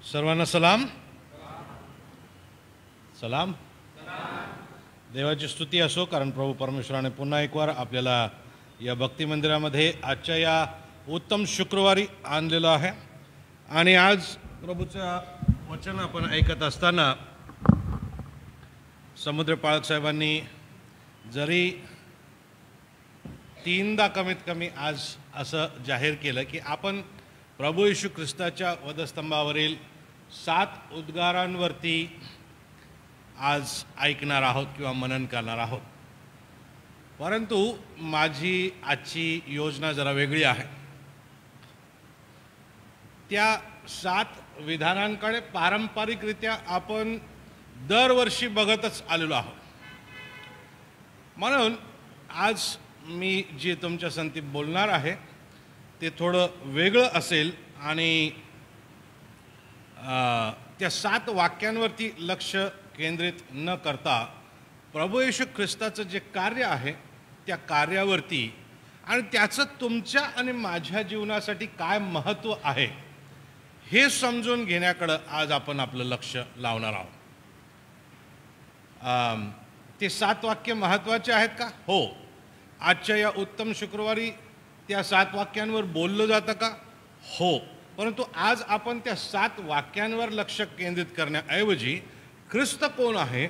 सर्वांना सलाम. सलाम. देवाची स्तुती असो, कारण प्रभू परमेश्वराने पुन्हा एक वार आपल्याला या भक्ती मंदिरामध्ये आजच्या या उत्तम शुक्रवारी आणलेलं आहे. आणि आज प्रभूचं वचन आपण ऐकत असताना समुद्र पाळक साहेबांनी जरी तीनदा कमीत कमी आज असं जाहीर केलं की आपण प्रभू येशू ख्रिस्ताच्या वधस्तंभावरील 7 उद्गारांवरती आज ऐकणार आहोत किंवा मनन करणार आहोत. परंतु माझी आजची योजना जरा वेगळी आहे. त्या 7 विधानांकडे पारंपरिकरित्या आपण दरवर्षी बघतच आलेलो आहोत. म्हणून आज मी जे तुमच्या संगती बोलणार आहे ते थोडं वेगळं असेल आणि त्या 7 वाक्यांवरती लक्ष केंद्रित न करता प्रभू येशू ख्रिस्ताचं जे कार्य आहे त्या कार्यावरती आणि त्याचं तुमच्या आणि माझ्या जीवनासाठी काय महत्त्व आहे हे समजून घेण्याकडं आज आपण आपलं लक्ष लावणार आहोत. ते 7 वाक्य महत्त्वाचे आहेत का? हो. आजच्या या उत्तम शुक्रवारी त्या 7 वाक्यांवर बोललं जातं का? हो. परंतु आज आपण त्या 7 वाक्यांवर लक्ष केंद्रित करण्याऐवजी ख्रिस्त कोण आहे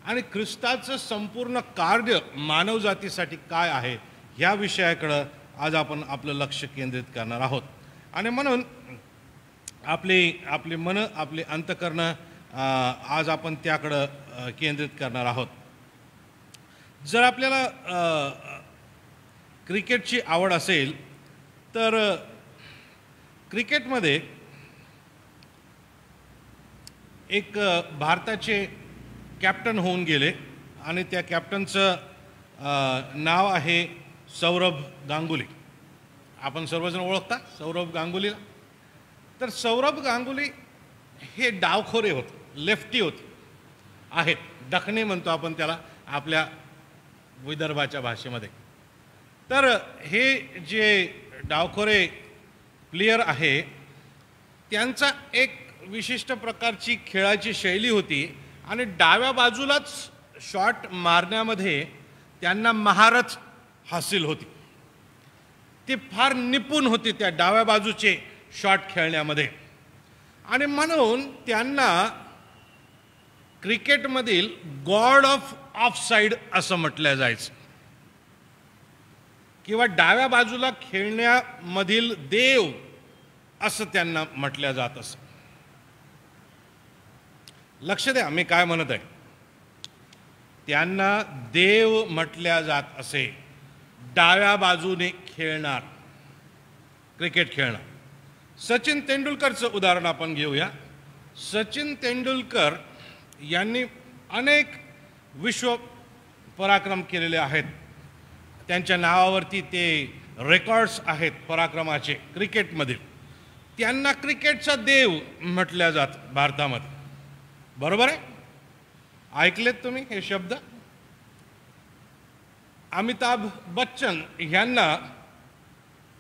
आणि ख्रिस्ताचं संपूर्ण कार्य मानवजातीसाठी काय आहे ह्या विषयाकडं आज आपण आपलं लक्ष केंद्रित करणार आहोत. आणि म्हणून आपली मनं, आपली अंतःकरणं आज आपण त्याकडं केंद्रित करणार आहोत. जर आपल्याला क्रिकेटची आवड असेल तर क्रिकेटमध्ये एक भारताचे कॅप्टन होऊन गेले आणि त्या कॅप्टनचं नाव आहे सौरभ गांगुली. आपण सर्वजण ओळखता सौरभ गांगुलीला. तर सौरभ गांगुली हे डावखोरे होते, लेफ्टी होते, आहेत, दखणे म्हणतो आपण त्याला आपल्या विदर्भाच्या भाषेमध्ये. तर हे जे डावखोरे प्लेयर आहे त्यांचा एक विशिष्ट प्रकारची खेळाची शैली होती आणि डाव्या बाजूलाच शॉट मारण्यामध्ये त्यांना महारथ हासिल होती. ते फार निपुण होते त्या डाव्या बाजूचे शॉट खेळण्यामध्ये. आणि म्हणून त्यांना क्रिकेटमधील गॉड ऑफ ऑफसाइड असं म्हटलं जायचं किंवा डाव्या बाजूला खेळण्यामधील देव असं त्यांना म्हटलं जात असं. लक्ष द्या मी काय म्हणत आहे. त्यांना देव म्हटल्या जात असे. डाव्या बाजूने खेळणार, क्रिकेट खेळणार. सचिन तेंडुलकरचं उदाहरण आपण घेऊया. सचिन तेंडुलकर यांनी अनेक विश्व पराक्रम केलेले आहेत. त्यांच्या नावावरती ते रेकॉर्ड्स आहेत पराक्रमाचे क्रिकेटमधील. त्यांना क्रिकेटचा देव म्हटल्या जात भारतामध्ये. बरोबर आहे? ऐकलेत तुम्ही हे शब्द? अमिताभ बच्चन यांना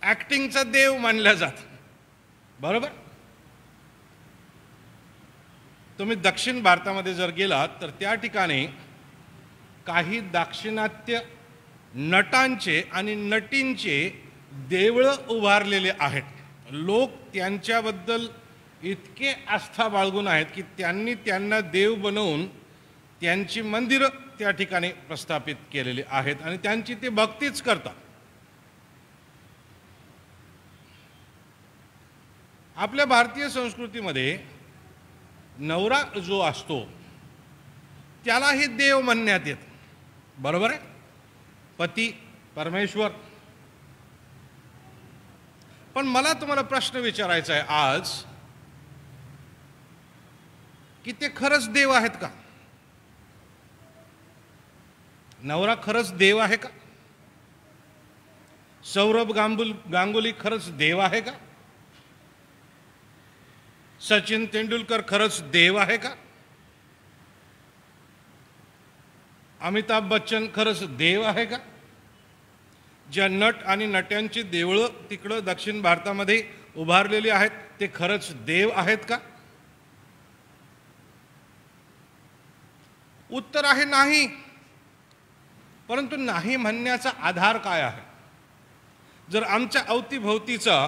ॲक्टिंगचा देव मानल्या जात. बरोबर? तुम्ही दक्षिण भारतामध्ये जर गेलात तर त्या ठिकाणी काही दाक्षिणात्य नटांचे आणि नटींचे देवळं उभारलेले आहेत. लोक त्यांच्याबद्दल इतके आस्था बाळगून आहेत की त्यांनी त्यांना देव बनवून त्यांची मंदिरं त्या ठिकाणी प्रस्थापित केलेली आहेत आणि त्यांची ते भक्तीच करतात. आपल्या भारतीय संस्कृतीमध्ये नवरा जो असतो त्यालाही देव म्हणण्यात येतं. बरोबर आहे? पती परमेश्वर. पण मला तुम्हाला प्रश्न विचारायचा आहे आज की ते खरंच देव आहेत का? नवरा खरंच देव आहे का? सौरभ गांगुली खरंच देव आहे का? सचिन तेंडुलकर खरंच देव आहे का? अमिताभ बच्चन खरंच देव आहे का? ज्या नट आणि नट्यांची देवळं तिकडं दक्षिण भारतामध्ये उभारलेली आहेत ते खरंच देव आहेत का? उत्तर आहे नाही. परंतु नाही म्हणण्याचा आधार काय आहे? जर आमच्या अवतीभोवतीचा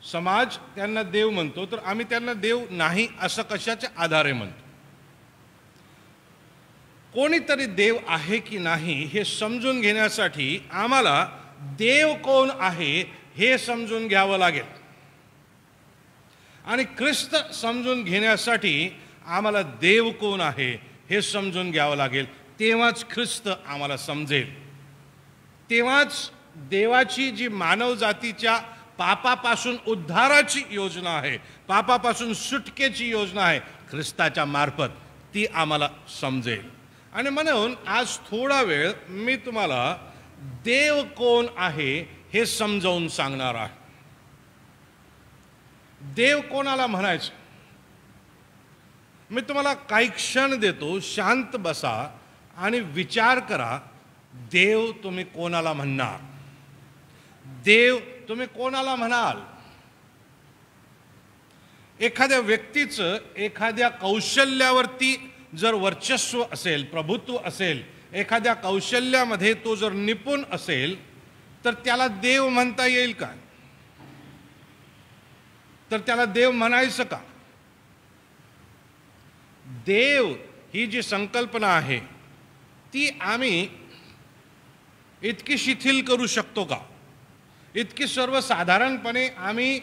समाज त्यांना देव म्हणतो, तर आम्ही त्यांना देव नाही असं कशाच्या आधारे म्हणतो? कोणीतरी देव आहे की नाही हे समजून घेण्यासाठी आम्हाला देव कोण आहे हे समजून घ्यावं लागेल. आणि ख्रिस्त समजून घेण्यासाठी आम्हाला देव कोण आहे हे समजून घ्यावं लागेल. तेव्हाच ख्रिस्त आम्हाला समजेल. तेव्हाच देवाची जी मानव जातीच्या पापापासून उद्धाराची योजना आहे, पापापासून सुटकेची योजना आहे, ख्रिस्ताच्या मार्फत ती आम्हाला समजेल. आणि म्हणून आज थोडा वेळ मी तुम्हाला देव कोण आहे हे समजावून सांगणार आहे. देव कोणाला म्हणायचं? मी तुम्हाला काही क्षण देतो, शांत बसा आणि विचार करा. देव तुम्ही कोणाला म्हणणार? देव तुम्ही कोणाला म्हणाल? एखाद्या व्यक्तीचं एखाद्या कौशल्यावरती जर वर्चस्व असेल, प्रभुत्व असेल, एखाद्या कौशल्यामध्ये तो जर निपुण असेल, तर त्याला देव म्हणता येईल का? तर त्याला देव म्हणायचं का? देव ही जी संकल्पना आहे ती आम्ही इतकी शिथिल करू शकतो का? इतकी सर्वसाधारणपणे आम्ही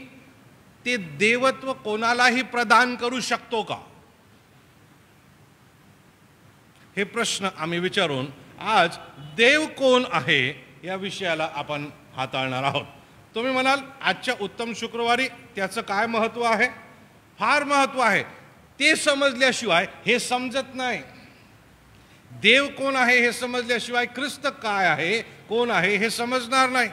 ते देवत्व कोणालाही प्रदान करू शकतो का? हे प्रश्न आम्ही विचारून आज देव कोण आहे या विषयाला आपण हाताळणार आहोत. तुम्ही म्हणाल आजच्या उत्तम शुक्रवारी त्याचं काय महत्त्व आहे? फार महत्त्व आहे. ते समजल्याशिवाय हे समजत नाही. देव कोण आहे हे समजल्याशिवाय ख्रिस्त काय आहे, कोण आहे हे समजणार नाही.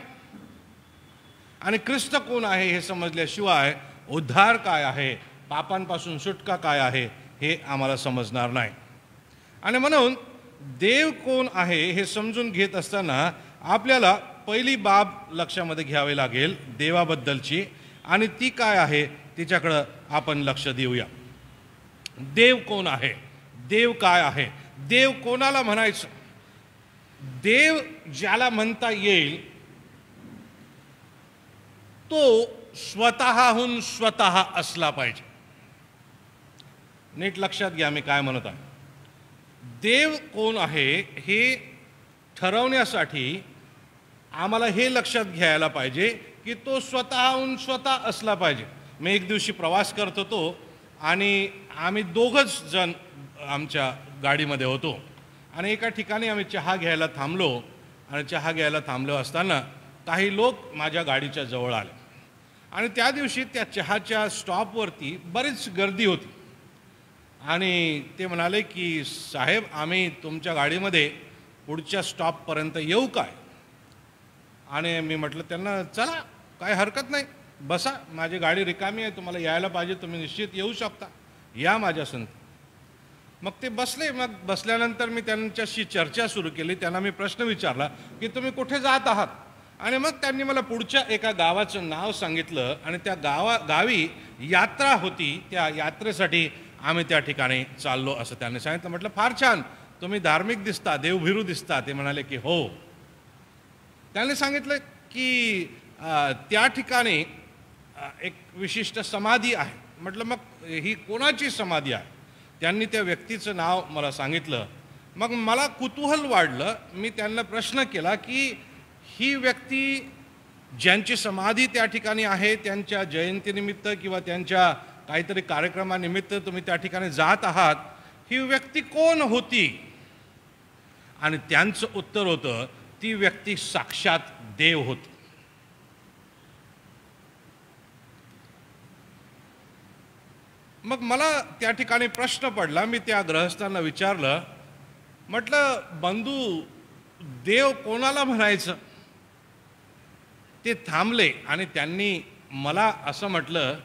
आणि ख्रिस्त कोण आहे हे समजल्याशिवाय उद्धार काय आहे, पापांपासून सुटका काय आहे हे आम्हाला समजणार नाही. आणि म्हणून देव कोण आहे हे समजून घेत असताना आपल्याला पहिली बाब लक्षामध्ये घ्यावी लागेल देवाबद्दलची, आणि ती काय आहे तिच्याकडं आपण लक्ष देऊया. देव कोण आहे? देव काय आहे? देव कोणाला म्हणायचं? देव ज्याला म्हणता येईल तो स्वतःहून स्वतः असला पाहिजे. नीट लक्षात घ्या मी काय म्हणत आहे. देव कोण आहे हे ठरवण्यासाठी आम्हाला हे लक्षात घ्यायला पाहिजे की तो स्वतःहून स्वतः असला पाहिजे. मी एक दिवशी प्रवास करत होतो आणि आम्ही दोघंच जण आमच्या गाडीमध्ये होतो आणि एका ठिकाणी आम्ही चहा घ्यायला थांबलो. आणि चहा घ्यायला थांबलो असताना काही लोक माझ्या गाडीच्या जवळ आले आणि त्या दिवशी त्या चहाच्या स्टॉपवरती बरीच गर्दी होती. आणि ते म्हणाले की साहेब, आम्ही तुमच्या गाडीमध्ये पुढच्या स्टॉपपर्यंत येऊ काय? आणि मी म्हटलं त्यांना, चला काय हरकत नाही, बसा, माझी गाडी रिकामी आहे, तुम्हाला यायला पाहिजे तुम्ही निश्चित येऊ शकता, या माझ्या संगत. मग ते बसले. मग बसल्यानंतर मी त्यांच्याशी चर्चा सुरू केली. त्यांना मी प्रश्न विचारला की तुम्ही कुठे जात आहात? आणि मग त्यांनी मला पुढच्या एका गावाचं नाव सांगितलं आणि त्या गावी यात्रा होती, त्या यात्रेसाठी आम्ही त्या ठिकाणी चाललो असं त्यांनी सांगितलं. म्हटलं फार छान, तुम्ही धार्मिक दिसता, देवभिरू दिसता. ते म्हणाले की हो. त्यांनी सांगितलं की त्या ठिकाणी एक विशिष्ट समाधी आहे. म्हटलं मग ही कोणाची समाधी आहे? त्यांनी त्या व्यक्तीचं नाव मला सांगितलं. मग मला कुतूहल वाढलं. मी त्यांना प्रश्न केला की ही व्यक्ती ज्यांची समाधी त्या ठिकाणी आहे, त्यांच्या जयंतीनिमित्त किंवा त्यांच्या काहीतरी कार्यक्रमानिमित्त तुम्ही त्या ठिकाणी जात आहात, ही व्यक्ती कोण होती? आणि त्यांचं उत्तर होतं, ती व्यक्ती साक्षात देव होती. मग मला त्या ठिकाणी प्रश्न पडला. मी त्या गृहस्थांना विचारलं, म्हटलं बंधू, देव कोणाला म्हणायचं? ते थांबले आणि त्यांनी मला असं म्हटलं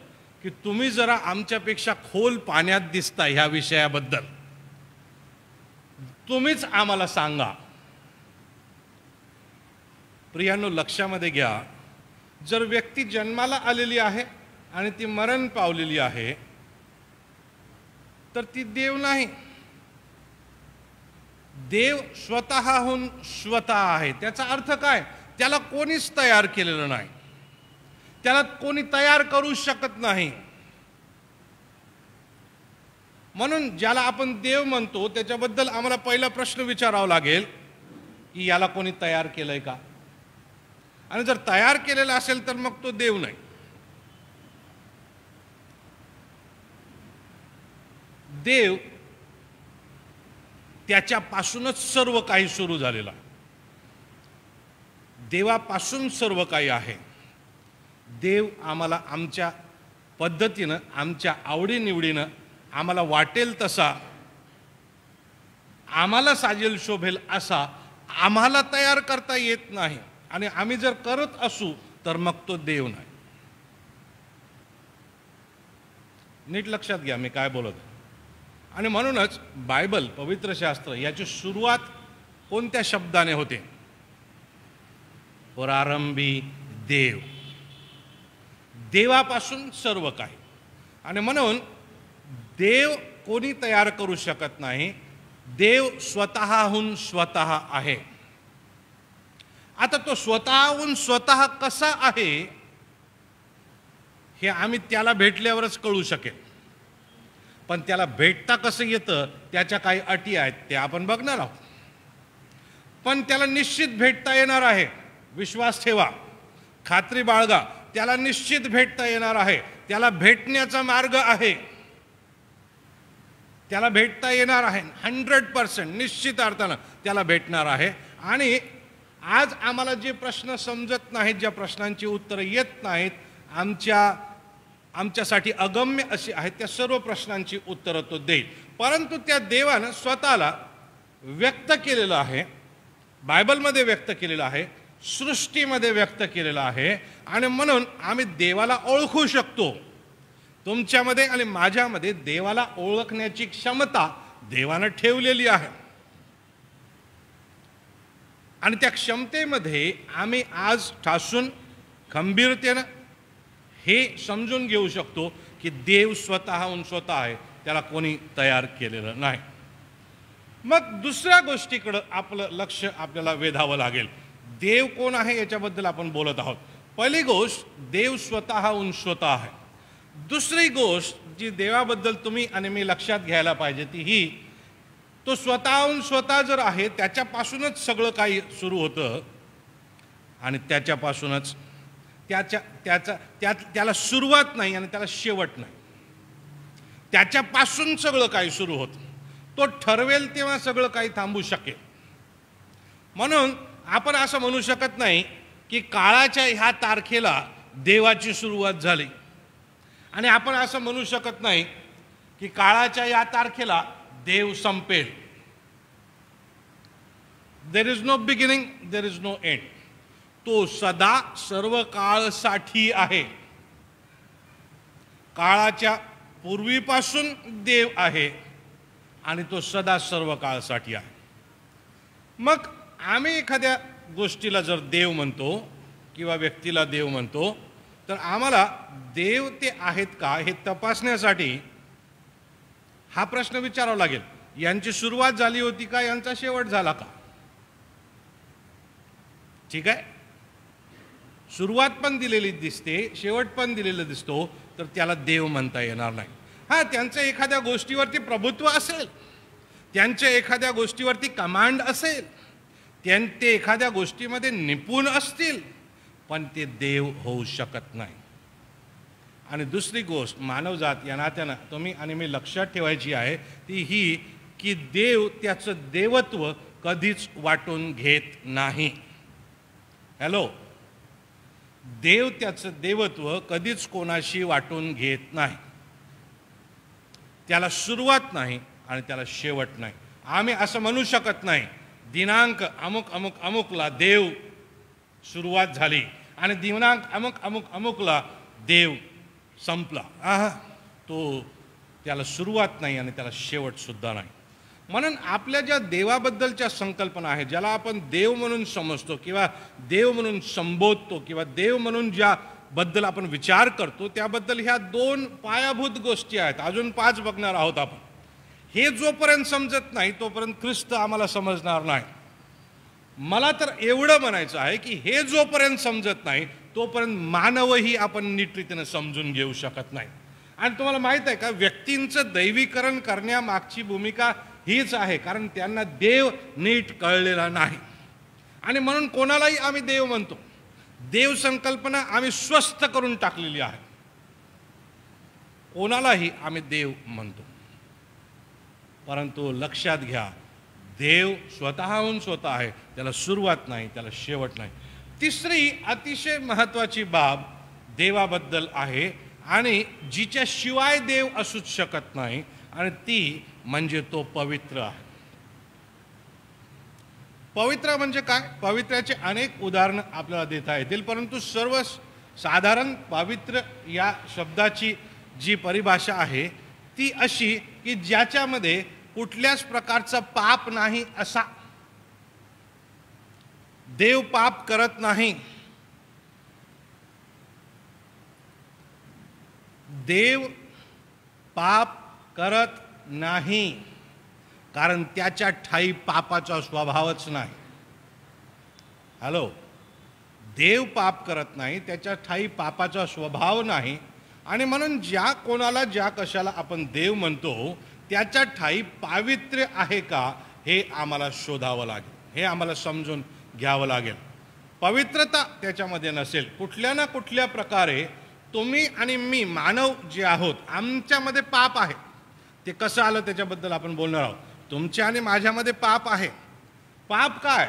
की तुम्ही जरा आमच्यापेक्षा खोल पाण्यात दिसता ह्या विषयाबद्दल, तुम्हीच आम्हाला सांगा. प्रियांनो, लक्षामध्ये घ्या, जर व्यक्ती जन्माला आलेली आहे आणि ती मरण पावलेली आहे तर ती देव नाही. देव स्वतःहून स्वतः आहे. त्याचा अर्थ काय? त्याला कोणीच तयार केलेलं नाही, त्याला कोणी तयार करू शकत नाही. म्हणून ज्याला आपण देव म्हणतो त्याच्याबद्दल आम्हाला पहिला प्रश्न विचारावा लागेल की याला कोणी तयार केलंय का? आणि जर तयार केलेला असेल तर मग तो देव नाही. देव त्याच्यापासूनच सर्व काही सुरू झालेला, देवापासून सर्व काही आहे. देव आम्हाला आमच्या पद्धतीनं, आमच्या आवडीनिवडीनं, आम्हाला वाटेल तसा, आम्हाला साजेल शोभेल असा आम्हाला तयार करता येत नाही. आणि आम्ही जर करत असू तर मग तो देव नाही. नीट लक्षात घ्या मी काय बोलत. आणि म्हणूनच बायबल, पवित्र शास्त्र याची सुरुवात कोणत्या शब्दाने होते? प्रारंभी देव. देवापासून सर्व काही. आणि म्हणून देव कोणी तयार करू शकत नाही, देव स्वतःहून स्वतः आहे. आता तो स्वतःहून स्वतः कसा आहे हे आम्ही त्याला भेटल्यावरच कळू शकेल. पण त्याला भेटता कसं येतं त्याच्या काही अटी आहेत, त्या आपण बघणार आहोत. पण त्याला निश्चित भेटता येणार आहे. विश्वास ठेवा, खात्री बाळगा, त्याला निश्चित भेटता येणार आहे. त्याला भेटण्याचा मार्ग आहे, त्याला भेटता येणार आहे. 100% निश्चित अर्थानं त्याला भेटणार आहे. आणि आज आम्हाला जे प्रश्न समजत नाहीत, ज्या प्रश्नांची उत्तरं येत नाहीत, आमच्यासाठी अगम्य अशी आहेत, त्या सर्व प्रश्नांची उत्तरं तो देईल. परंतु त्या देवानं स्वतःला व्यक्त केलेलं आहे, बायबलमध्ये व्यक्त केलेलं आहे, सृष्टीमध्ये व्यक्त केलेलं आहे. आणि म्हणून आम्ही देवाला ओळखू शकतो. तुमच्यामध्ये आणि माझ्यामध्ये देवाला ओळखण्याची क्षमता देवानं ठेवलेली आहे. आणि त्या क्षमतेमध्ये आम्ही आज ठासून खंबीरतेनं हे समजून घेऊ शकतो की देव स्वतःहून स्वतः आहे, त्याला कोणी तयार केलेलं नाही. मग दुसऱ्या गोष्टीकडं आपलं लक्ष आपल्याला वेधावं लागेल. देव कोण आहे याच्याबद्दल आपण बोलत आहोत. पहिली गोष्ट, देव स्वतःहून स्वतः आहे. दुसरी गोष्ट जी देवाबद्दल तुम्ही आणि मी लक्षात घ्यायला पाहिजे ती ही, तो स्वतःहून स्वतः जर आहे त्याच्यापासूनच सगळं काही सुरू होतं आणि त्याच्यापासूनच त्याला सुरुवात नाही आणि त्याला शेवट नाही. त्याच्यापासून सगळं काही सुरू होतं. तो ठरवेल तेव्हा सगळं काही थांबू शकेल. म्हणून आपण असं म्हणू शकत नाही की काळाच्या ह्या तारखेला देवाची सुरुवात झाली, आणि आपण असं म्हणू शकत नाही की काळाच्या या तारखेला देव संपेल. There is no beginning, there is no end. तो सदा सर्व काळसाठी आहे. काळाच्या पूर्वीपासून देव आहे आणि तो सदा सर्व काळसाठी आहे. मग आम्ही एखाद्या गोष्टीला जर देव म्हणतो किंवा व्यक्तीला देव म्हणतो तर आम्हाला देव ते आहेत का हे तपासण्यासाठी हा प्रश्न विचारावा लागेल. यांची सुरुवात झाली होती का, यांचा शेवट झाला का? ठीक आहे, सुरुवात पण दिलेली दिसते, शेवट पण दिलेला दिसतो, तर त्याला देव म्हणता येणार नाही. हां, त्यांचं एखाद्या गोष्टीवरती प्रभुत्व असेल, त्यांच्या एखाद्या गोष्टीवरती कमांड असेल, ते एखाद्या गोष्टीमध्ये निपुण असतील, पण ते देव होऊ शकत नाही. आणि दुसरी गोष्ट मानवजात या नात्यानं तुम्ही आणि मी लक्षात ठेवायची आहे ती ही की देव त्याचं देवत्व कधीच वाटून घेत नाही. हॅलो, देव त्याचं देवत्व कधीच कोणाशी वाटून घेत नाही. त्याला सुरुवात नाही आणि त्याला शेवट नाही. आम्ही असं म्हणू शकत नाही दिनांक अमुक अमुक अमुकला देव सुरुवात झाली आणि दिनांक अमुक अमुक अमुकला देव संपला. त्याला सुरुवात नाही आणि त्याला शेवट सुद्धा नाही. म्हणून आपल्या ज्या देवाबद्दलच्या संकल्पना आहेत, ज्याला आपण देव म्हणून समजतो किंवा देव म्हणून संबोधतो किंवा देव म्हणून ज्याबद्दल आपण विचार करतो, त्याबद्दल ह्या 2 पायाभूत गोष्टी आहेत. अजून 5 बघणार आहोत आपण. हे जोपर्यंत समजत नाही तोपर्यंत ख्रिस्त आम्हाला समजणार नाही. मला तर एवढं म्हणायचं आहे की हे जोपर्यंत समजत नाही तोपर्यंत मानवही आपण नीटरीतीने समजून घेऊ शकत नाही. आणि तुम्हाला माहित आहे का, व्यक्तींचं दैवीकरण करण्यामागची भूमिका हीच आहे, कारण त्यांना देव नीट कळलेला नाही. आणि म्हणून कोणालाही आम्ही देव म्हणतो. देव संकल्पना आम्ही स्वस्थ करून टाकलेली आहे. कोणालाही आम्ही देव म्हणतो. परंतु लक्षात घ्या, देव स्वतःहून स्वतः आहे, त्याला सुरुवात नाही, त्याला शेवट नाही. तिसरी अतिशय महत्त्वाची बाब देवाबद्दल आहे आणि जिच्याशिवाय देव असूच शकत नाही, आणि ती म्हणजे तो पवित्र आहे. पवित्र म्हणजे काय? पवित्राचे अनेक उदाहरणं आपल्याला देता येतील, परंतु सर्वसाधारण पवित्र या शब्दाची जी परिभाषा आहे ती अशी की ज्याच्यामध्ये कुठल्याच प्रकारचा पाप नाही असा. देव पाप करत नाही. देव पाप करत नाही, कारण त्याच्या ठाई पापाचा स्वभावच नाही. हॅलो, देव पाप करत नाही, त्याच्या ठाई पापाचा स्वभाव नाही. आणि म्हणून ज्या कोणाला ज्या कशाला आपण देव म्हणतो त्याच्या ठाई पावित्र्य आहे का हे आम्हाला शोधावं लागेल, हे आम्हाला समजून घ्यावं लागेल. पवित्रता त्याच्यामध्ये नसेल, कुठल्या ना कुठल्या प्रकारे तुम्ही आणि मी मानव जे आहोत आमच्यामध्ये पाप आहे. ते कसं आलं त्याच्याबद्दल आपण बोलणार आहोत. तुमच्या आणि माझ्यामध्ये पाप आहे. पाप काय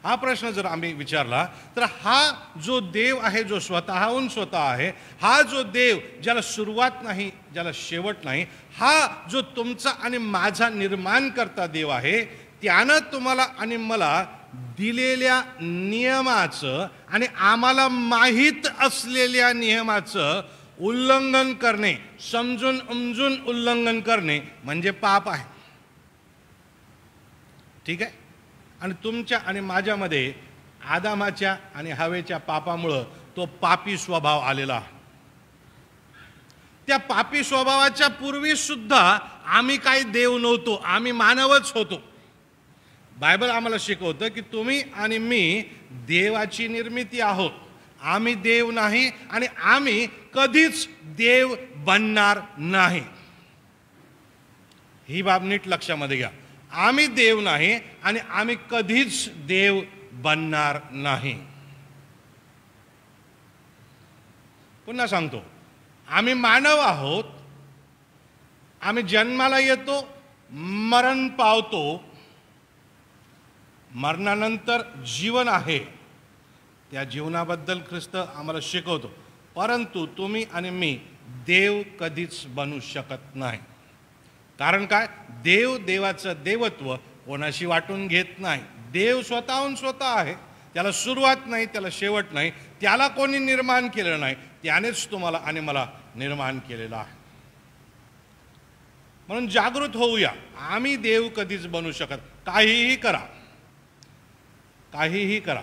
हा प्रश्न जर आम्ही विचारला तर हा जो देव आहे, जो स्वतःहून स्वतः आहे, हा जो देव ज्याला सुरुवात नाही, ज्याला शेवट नाही, हा जो तुमचा आणि माझा निर्माण करता देव आहे, त्यानं तुम्हाला आणि मला दिलेल्या नियमाचं आणि आम्हाला माहीत असलेल्या नियमाचं उल्लंघन करणे, समजून उमजून उल्लंघन करणे म्हणजे पाप आहे. ठीक आहे. आणि तुमच्या आणि माझ्यामध्ये आदामाच्या आणि हवेच्या पापामुळं तो पापी स्वभाव आलेला आहे. त्या पापी स्वभावाच्या पूर्वी सुद्धा आम्ही काही देव नव्हतो, आम्ही मानवच होतो. बायबल आम्हाला शिकवतं की तुम्ही आणि मी देवाची निर्मिती आहोत. आम्ही देव नाही आणि आम्ही कधीच देव बनणार नाही. ही बाब नीट लक्षामध्ये घ्या. आम्ही देव नाही आणि आम्ही कधीच देव बनणार नाही. पुन्हा सांगतो, आम्ही मानव आहोत. आम्ही जन्माला येतो, मरण पावतो, मरणानंतर जीवन आहे. त्या जीवनाबद्दल ख्रिस्त आम्हाला शिकवतो. परंतु तुम्ही आणि मी देव कधीच बनू शकत नाही. कारण काय? देव देवाचं देवत्व कोणाशी वाटून घेत नाही. देव स्वतःहून स्वतः आहे, त्याला सुरुवात नाही, त्याला शेवट नाही, त्याला कोणी निर्माण केलं नाही, त्यानेच तुम्हाला आणि मला निर्माण केलेलं आहे. म्हणून जागृत होऊया. आम्ही देव कधीच बनू शकत, काहीही करा, काहीही करा,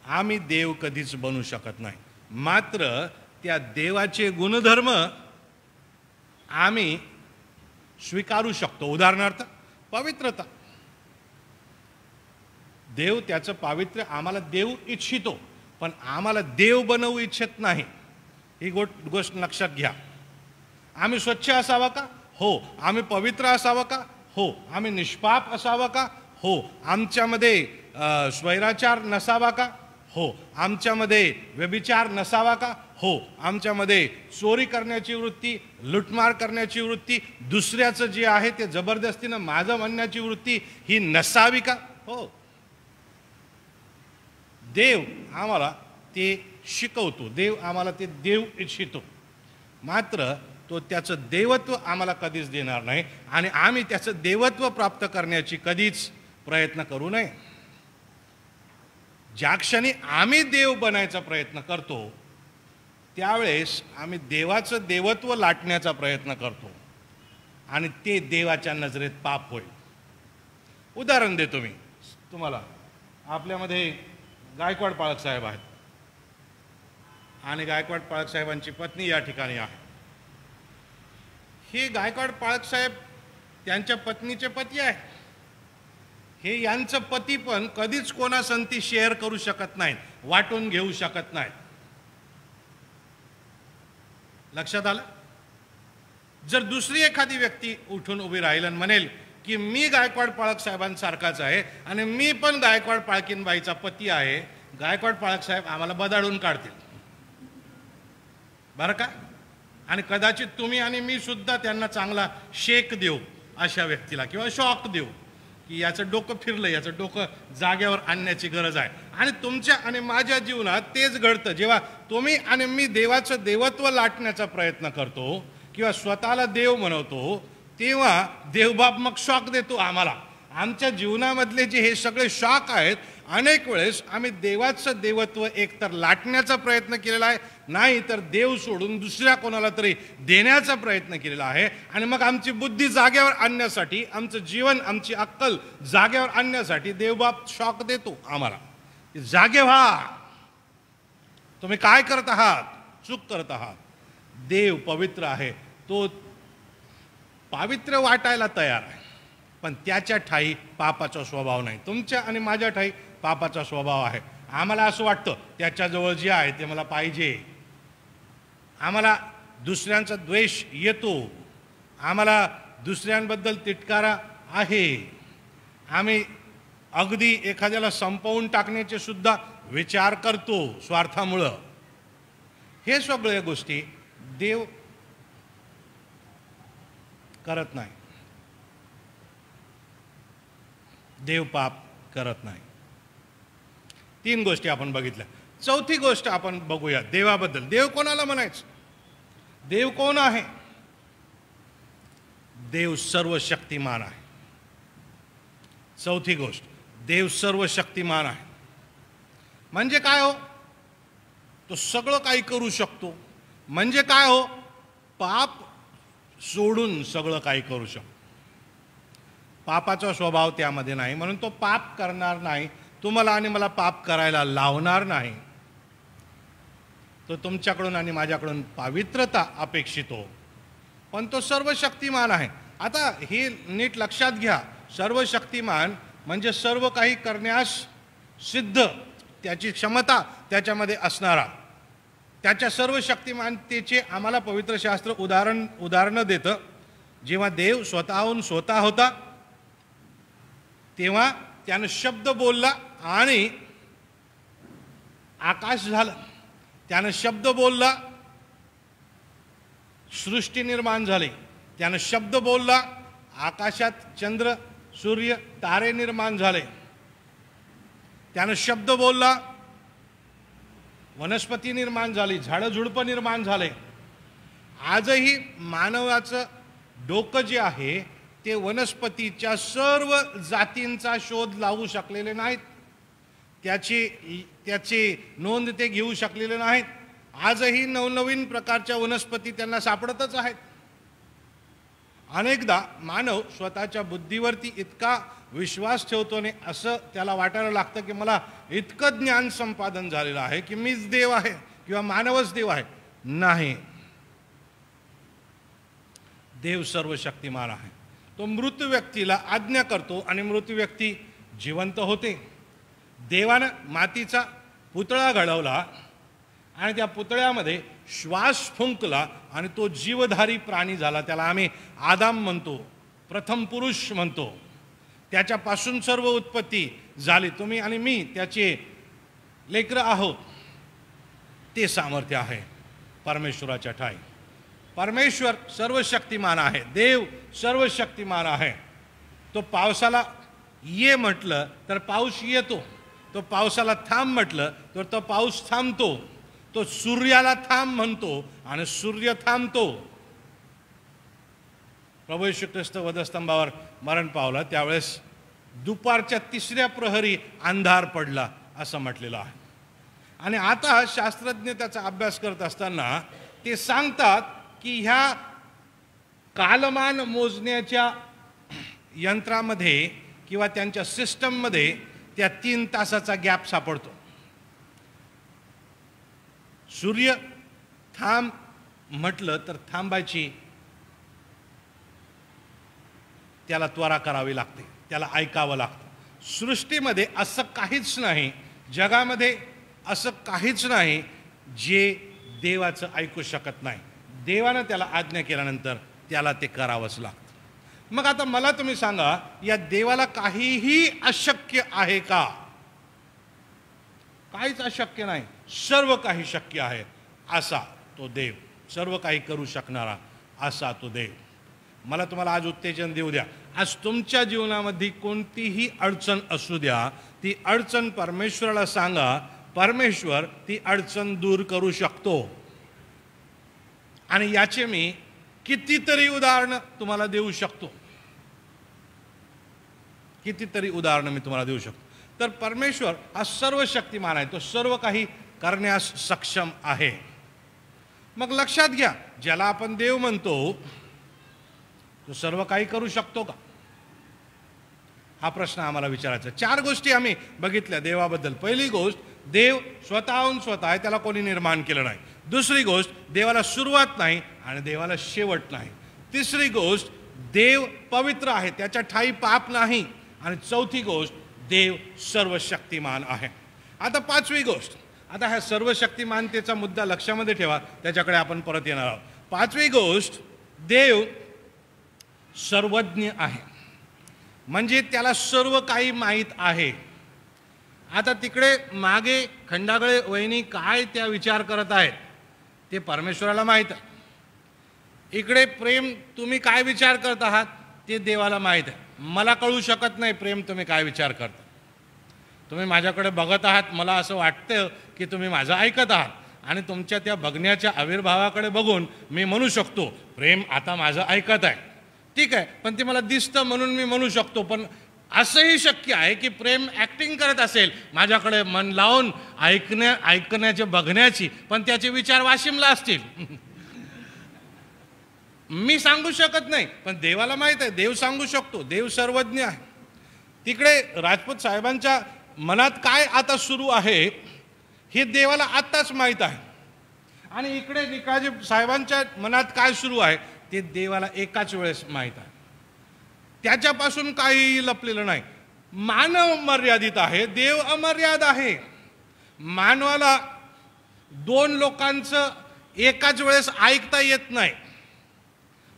आम्ही देव कधीच बनू शकत नाही. मात्र त्या देवाचे गुणधर्म आम्ही स्वीकारू शकतो. उदाहरणार्थ पवित्रता. देव त्याचं पावित्र्य आम्हाला देऊ इच्छितो, पण आम्हाला देव बनवू इच्छित नाही. ही गोष्ट लक्षात घ्या. आम्ही स्वच्छ असावं का? हो. आम्ही पवित्र असावं का? हो. आम्ही निष्पाप असावं का? हो. आमच्यामध्ये स्वैराचार नसावा का? हो. आमच्यामध्ये व्यभिचार नसावा का? हो. आमच्यामध्ये चोरी करण्याची वृत्ती, लुटमार करण्याची वृत्ती, दुसऱ्याचं जे आहे ते जबरदस्तीनं माझं म्हणण्याची वृत्ती ही नसावी का? हो. देव आम्हाला ते शिकवतो, देव आम्हाला ते देऊ इच्छितो. मात्र तो त्याचं देवत्व आम्हाला कधीच देणार नाही आणि आम्ही त्याचं देवत्व प्राप्त करण्याची कधीच प्रयत्न करू नये. ज्या क्षणी आम्ही देव बनायचा प्रयत्न करतो त्यावेळेस आम्ही देवाचं देवत्व लाटण्याचा प्रयत्न करतो आणि ते देवाच्या नजरेत पाप होईल. उदाहरण देतो मी तुम्हाला. आपल्यामध्ये गायकवाड पाळक साहेब आहेत आणि गायकवाड पाळक साहेबांची पत्नी या ठिकाणी आहे. हे गायकवाड पाळक साहेब त्यांच्या पत्नीचे पती आहे. हे यांचं पती पण कधीच कोणासंती शेअर करू शकत नाहीत, वाटून घेऊ शकत नाहीत. लक्षात आलं? जर दुसरी एखादी व्यक्ती उठून उभी राहील आणि म्हणेल की मी गायकवाड पाळक साहेबांसारखाच आहे आणि मी पण गायकवाड पाळकीनबाईचा पती आहे, गायकवाड पाळक साहेब आम्हाला बदाडून काढतील बरं का. आणि कदाचित तुम्ही आणि मी सुद्धा त्यांना चांगला शेक देऊ अशा व्यक्तीला, किंवा शॉक देऊ की याचं डोकं फिरलं, याचं डोकं जागेवर आणण्याची गरज आहे. आणि तुमच्या आणि माझ्या जीवनात तेच घडतं. जेव्हा तुम्ही आणि मी देवाचं देवत्व लाटण्याचा प्रयत्न करतो किंवा स्वतःला देव म्हणवतो, तेव्हा देवबाप मग शॉक देतो आम्हाला. आमच्या जीवनामधले जे हे सगळे शॉक आहेत, अनेक वेळेस आम्ही देवाचं देवत्व एकतर लाटण्याचा प्रयत्न केलेला आहे, नाही तर देव सोडून दुसऱ्या कोणाला तरी देण्याचा प्रयत्न केलेला आहे. आणि मग आमची बुद्धी जागेवर आणण्यासाठी, आमचं जीवन, आमची अक्कल जागेवर आणण्यासाठी देवबाप शॉक देतो आम्हाला. जागे व्हा, तुम्ही काय करत आहात, चूक करत आहात. देव पवित्र आहे, तो पावित्र्य वाटायला तयार आहे, पण त्याच्या ठाई पापाचा स्वभाव नाही. तुमच्या आणि माझ्या ठाई पापाचा स्वभाव आहे. आम्हाला असं वाटतं त्याच्याजवळ जे आहे ते मला पाहिजे, आम्हाला दुसऱ्यांचा द्वेष येतो, आम्हाला दुसऱ्यांबद्दल तिटकारा आहे, आम्ही अगदी एखाद्याला संपवून टाकण्याचे सुद्धा विचार करतो स्वार्थामुळं. हे सगळ्या गोष्टी देव करत नाही, देव पाप करत नाही. 3 गोष्टी आपण बघितल्या. चौथी गोष्ट आपण बघूया देवाबद्दल. देव कोणाला म्हणायचं? देव कोण आहे? देव सर्वशक्तिमान आहे. चौथी गोष्ट, देव सर्वशक्तिमान आहे. म्हणजे काय हो? तो सगळं काही करू शकतो. म्हणजे काय हो? पाप सोडून सगळं काही करू शकतो. पापाचा स्वभाव त्यामध्ये नाही, म्हणून तो पाप करणार नाही, तुम्हाला आणि मला पाप करायला लावणार नाही. तो तुमच्याकडून आणि माझ्याकडून पावित्रता अपेक्षितो, पण तो सर्वशक्तिमान आहे. आता हे नीट लक्षात घ्या, सर्वशक्तिमान म्हणजे सर्व काही करण्यास सिद्ध, त्याची क्षमता त्याच्यामध्ये असणारा. त्याच्या सर्वशक्तिमानतेचे आम्हाला पवित्र शास्त्र उदाहरणं देतं. जेव्हा देव स्वतः होता, तेव्हा त्यानं शब्द बोलला आणि आकाश झालं. त्यानं शब्द बोलला, सृष्टी निर्माण झाली. त्यानं शब्द बोलला, आकाशात चंद्र, सूर्य, तारे निर्माण झाले. त्यानं शब्द बोलला, वनस्पती निर्माण झाली, झाडं झुडपं निर्माण झाले. आजही मानवाचं डोकं जे आहे ते वनस्पतीच्या सर्व जातींचा शोध लावू शकलेले नाहीत, त्याची नोंद ते घेऊ शकलेले नाहीत. आजही नवनवीन प्रकारच्या वनस्पती त्यांना सापडतच आहेत. अनेकदा मानव स्वतःच्या बुद्धीवरती इतका विश्वास ठेवतो आणि असं त्याला वाटायला लागतं की मला इतकं ज्ञान संपादन झालेलं आहे की मीच देव आहे किंवा मानवच देव आहे. नाही, देव सर्वशक्तिमान आहे. तो मृत व्यक्तीला आज्ञा करतो आणि मृत व्यक्ती जिवंत होते. देवानं मातीचा पुतळा घडवला आणि त्या पुतळ्यामध्ये श्वास फुंकला आणि तो जीवधारी प्राणी झाला. त्याला आम्ही आदाम म्हणतो, प्रथम पुरुष म्हणतो. त्याच्यापासून सर्व उत्पत्ती झाली. तुम्ही आणि मी त्याचे लेकरं आहोत. ते सामर्थ्य आहे परमेश्वराच्या ठाई. परमेश्वर सर्वशक्तिमान आहे, देव सर्वशक्तिमान आहे. तो पावसाला ये म्हटलं तर पाऊस येतो, तो पावसाला थांब म्हटलं तर तो पाऊस थांबतो, तो सूर्याला थांब म्हणतो आणि सूर्य थांबतो. प्रभू येशू ख्रिस्त वधस्तंभावर मरण पावला त्यावेळेस दुपारच्या 3ऱ्या प्रहरी अंधार पडला असं म्हटलेलं आहे. आणि आता शास्त्रज्ञ त्याचा अभ्यास करत असताना ते सांगतात की ह्या कालमान मोजण्याच्या यंत्रामध्ये किंवा त्यांच्या सिस्टममध्ये त्या 3 तासाचा गॅप सापडतो. सूर्य थांब म्हटलं तर थांबायची त्याला त्वरा करावी लागते, त्याला ऐकावं लागतं. सृष्टीमध्ये असं काहीच नाही, जगामध्ये असं काहीच नाही जे देवाचं ऐकू शकत नाही. देवानं त्याला आज्ञा केल्यानंतर त्याला ते करावंच लागतं. मग आता मला तुम्ही सांगा, या देवाला काहीही अशक्य आहे का? काहीच अशक्य नाही, सर्व काही शक्य आहे असा तो देव, सर्व काही करू शकणारा असा तो देव. मला तुम्हाला आज उत्तेजन देऊ द्या. आज तुमच्या जीवनामध्ये कोणतीही अडचण असू द्या, ती अडचण परमेश्वराला सांगा, परमेश्वर ती अडचण दूर करू शकतो. आणि याचे मी कितीतरी उदाहरणं तुम्हाला देऊ शकतो, कितीतरी उदाहरणं मी तुम्हाला देऊ शकतो. तर परमेश्वर हा सर्व शक्तिमान आहे, तो सर्व काही करण्यास सक्षम आहे. मग लक्षात घ्या, ज्याला आपण देव म्हणतो तो सर्व काही करू शकतो का? हा प्रश्न आम्हाला विचारायचा. 4 गोष्टी आम्ही बघितल्या देवाबद्दल. पहिली गोष्ट, देव स्वतःहून स्वतः आहे, त्याला कोणी निर्माण केलं नाही. दुसरी गोष्ट, देवाला सुरुवात नाही आणि देवाला शेवट नाही. तिसरी गोष्ट, देव पवित्र आहे, त्याच्या ठायी पाप नाही. आणि चौथी गोष्ट, देव सर्वशक्तिमान आहे. आता 5वी गोष्ट, आता ह्या सर्वशक्तिमानतेचा मुद्दा लक्षामध्ये ठेवा, त्याच्याकडे आपण परत येणार आहोत. 5वी गोष्ट, देव सर्वज्ञ आहे, म्हणजे त्याला सर्व काही माहीत आहे. आता तिकडे मागे खंडागळे वहिनी काय त्या विचार करत आहेत ते परमेश्वराला माहीत आहे. इकडे प्रेम तुम्ही काय विचार करत आहात ते देवाला माहीत आहे. मला कळू शकत नाही प्रेम तुम्ही काय विचार करता. तुम्ही माझ्याकडे बघत आहात, मला असं वाटतं की तुम्ही माझं ऐकत आहात, आणि तुमच्या त्या बघण्याच्या आविर्भावाकडे बघून मी म्हणू शकतो प्रेम आता माझं ऐकत आहे. ठीक आहे, पण ते मला दिसतं म्हणून मी म्हणू शकतो. पण असंही शक्य आहे की प्रेम ॲक्टिंग करत असेल, माझ्याकडे मन लावून ऐकण्याचे बघण्याची, पण त्याचे विचार वाशिमला असतील. मी सांगू शकत नाही, पण देवाला माहीत आहे, देव सांगू शकतो, देव सर्वज्ञ आहे. तिकडे राजपूत साहेबांच्या मनात काय आता सुरू आहे हे देवाला आत्ताच माहीत आहे, आणि इकडे निकाळजी साहेबांच्या मनात काय सुरू आहे ते देवाला एकाच वेळेस माहीत आहे. त्याच्यापासून काही लपलेलं नाही. मानव मर्यादित आहे, देव अमर्याद आहे. मानवाला 2 लोकांचं एकाच वेळेस ऐकता येत नाही.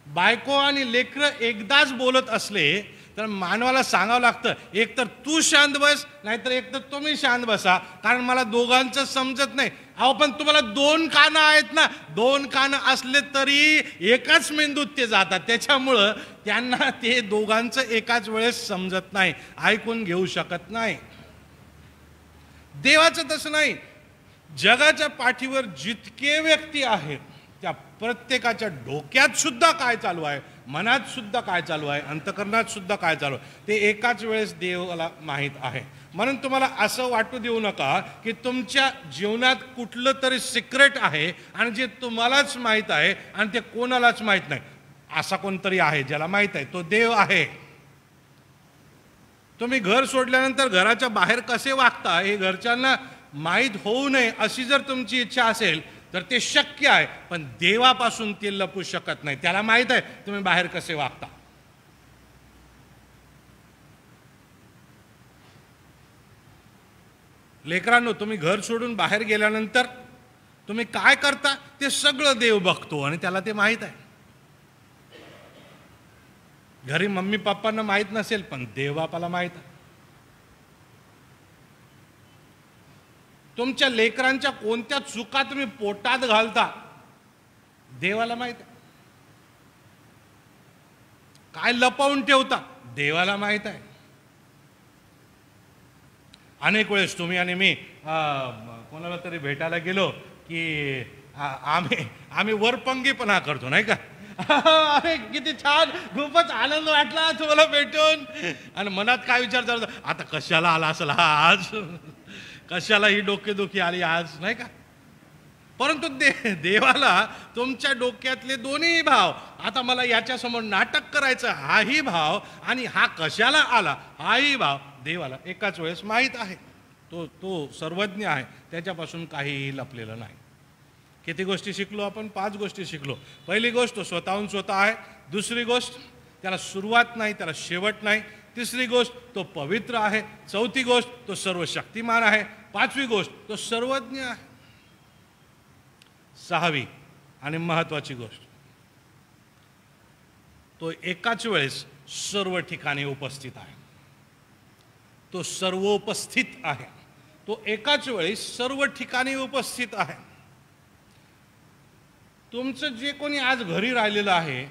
बायको आणि लेकरं एकदाच बोलत असले तर मानवाला सांगावं लागतं, एक तर तू शांत बस, नाहीतर एक तर तुम्ही शांत बसा, कारण मला दोघांचं समजत नाही. अहो पण तुम्हाला 2 कानं आहेत ना, 2 कानं असले तरी एकाच मेंदूत ते जातात, त्याच्यामुळं त्यांना ते दोघांचं एकाच वेळेस समजत नाही, ऐकून घेऊ शकत नाही. देवाचं तसं नाही. जगाच्या पाठीवर जितके व्यक्ती आहेत त्या प्रत्येकाच्या डोक्यात सुद्धा काय चालू आहे, मनात सुद्धा काय चालू आहे, अंतकरणात सुद्धा काय चालू आहे ते एकाच वेळेस देवाला माहीत आहे. म्हणून तुम्हाला असं वाटू देऊ नका की तुमच्या जीवनात कुठलं तरी सिक्रेट आहे आणि जे तुम्हालाच माहीत आहे आणि ते कोणालाच माहीत नाही. असा कोणतरी आहे ज्याला माहीत आहे, तो देव आहे. तुम्ही घर सोडल्यानंतर घराच्या बाहेर कसे वागता हे घरच्यांना माहीत होऊ नये अशी जर तुमची इच्छा असेल तर ते शक्य आहे, पण देवापासून ते लपू शकत नाही. त्याला माहीत आहे तुम्ही बाहेर कसे वागता. लेकरांनो, तुम्ही घर सोडून बाहेर गेल्यानंतर तुम्ही काय करता ते सगळं देव बघतो आणि त्याला ते माहीत आहे. घरी मम्मी पप्पांना माहीत नसेल, पण देव बापाला माहीत आहे. तुमच्या लेकरांच्या कोणत्या चुका तुम्ही पोटात घालता देवाला माहित आहे. काय लपवून ठेवता देवाला माहित आहे. अनेक वेळेस तुम्ही आणि मी कोणाला तरी भेटायला गेलो की आम्ही वरपंगीपणा करतो नाही का. अरे किती छान, खूपच आनंद वाटला तुम्हाला भेटून, आणि मनात काय विचार चालतो, आता कशाला आला असेल हा आज, कशाला ही डोकेदुखी आली आज, नाही का. परंतु देवाला तुमच्या डोक्यातले दोन्ही भाव, आता मला याच्यासमोर नाटक करायचं हाही भाव आणि हा कशाला आला हाही भाव देवाला एकाच वेळेस माहीत आहे. तो सर्वज्ञ आहे, त्याच्यापासून काहीही लपलेलं नाही. किती गोष्टी शिकलो आपण? 5 गोष्टी शिकलो. पहिली गोष्ट, तो स्वतःहून स्वतः आहे. दुसरी गोष्ट, त्याला सुरुवात नाही, त्याला शेवट नाही. तिसरी गोष्ट, तो पवित्र आहे. चौथी गोष्ट, तो सर्व शक्तिमान आहे. पाचवी गोष्ट, तो सर्वज्ञ आहे. सहावी आणि महत्वाची गोष्ट, तो एकाच वेळेस सर्व ठिकाणी उपस्थित आहे. तो सर्वोपस्थित आहे. तो एकाच वेळी सर्व ठिकाणी उपस्थित आहे. तुमचं जे कोणी आज घरी राहिलेलं आहे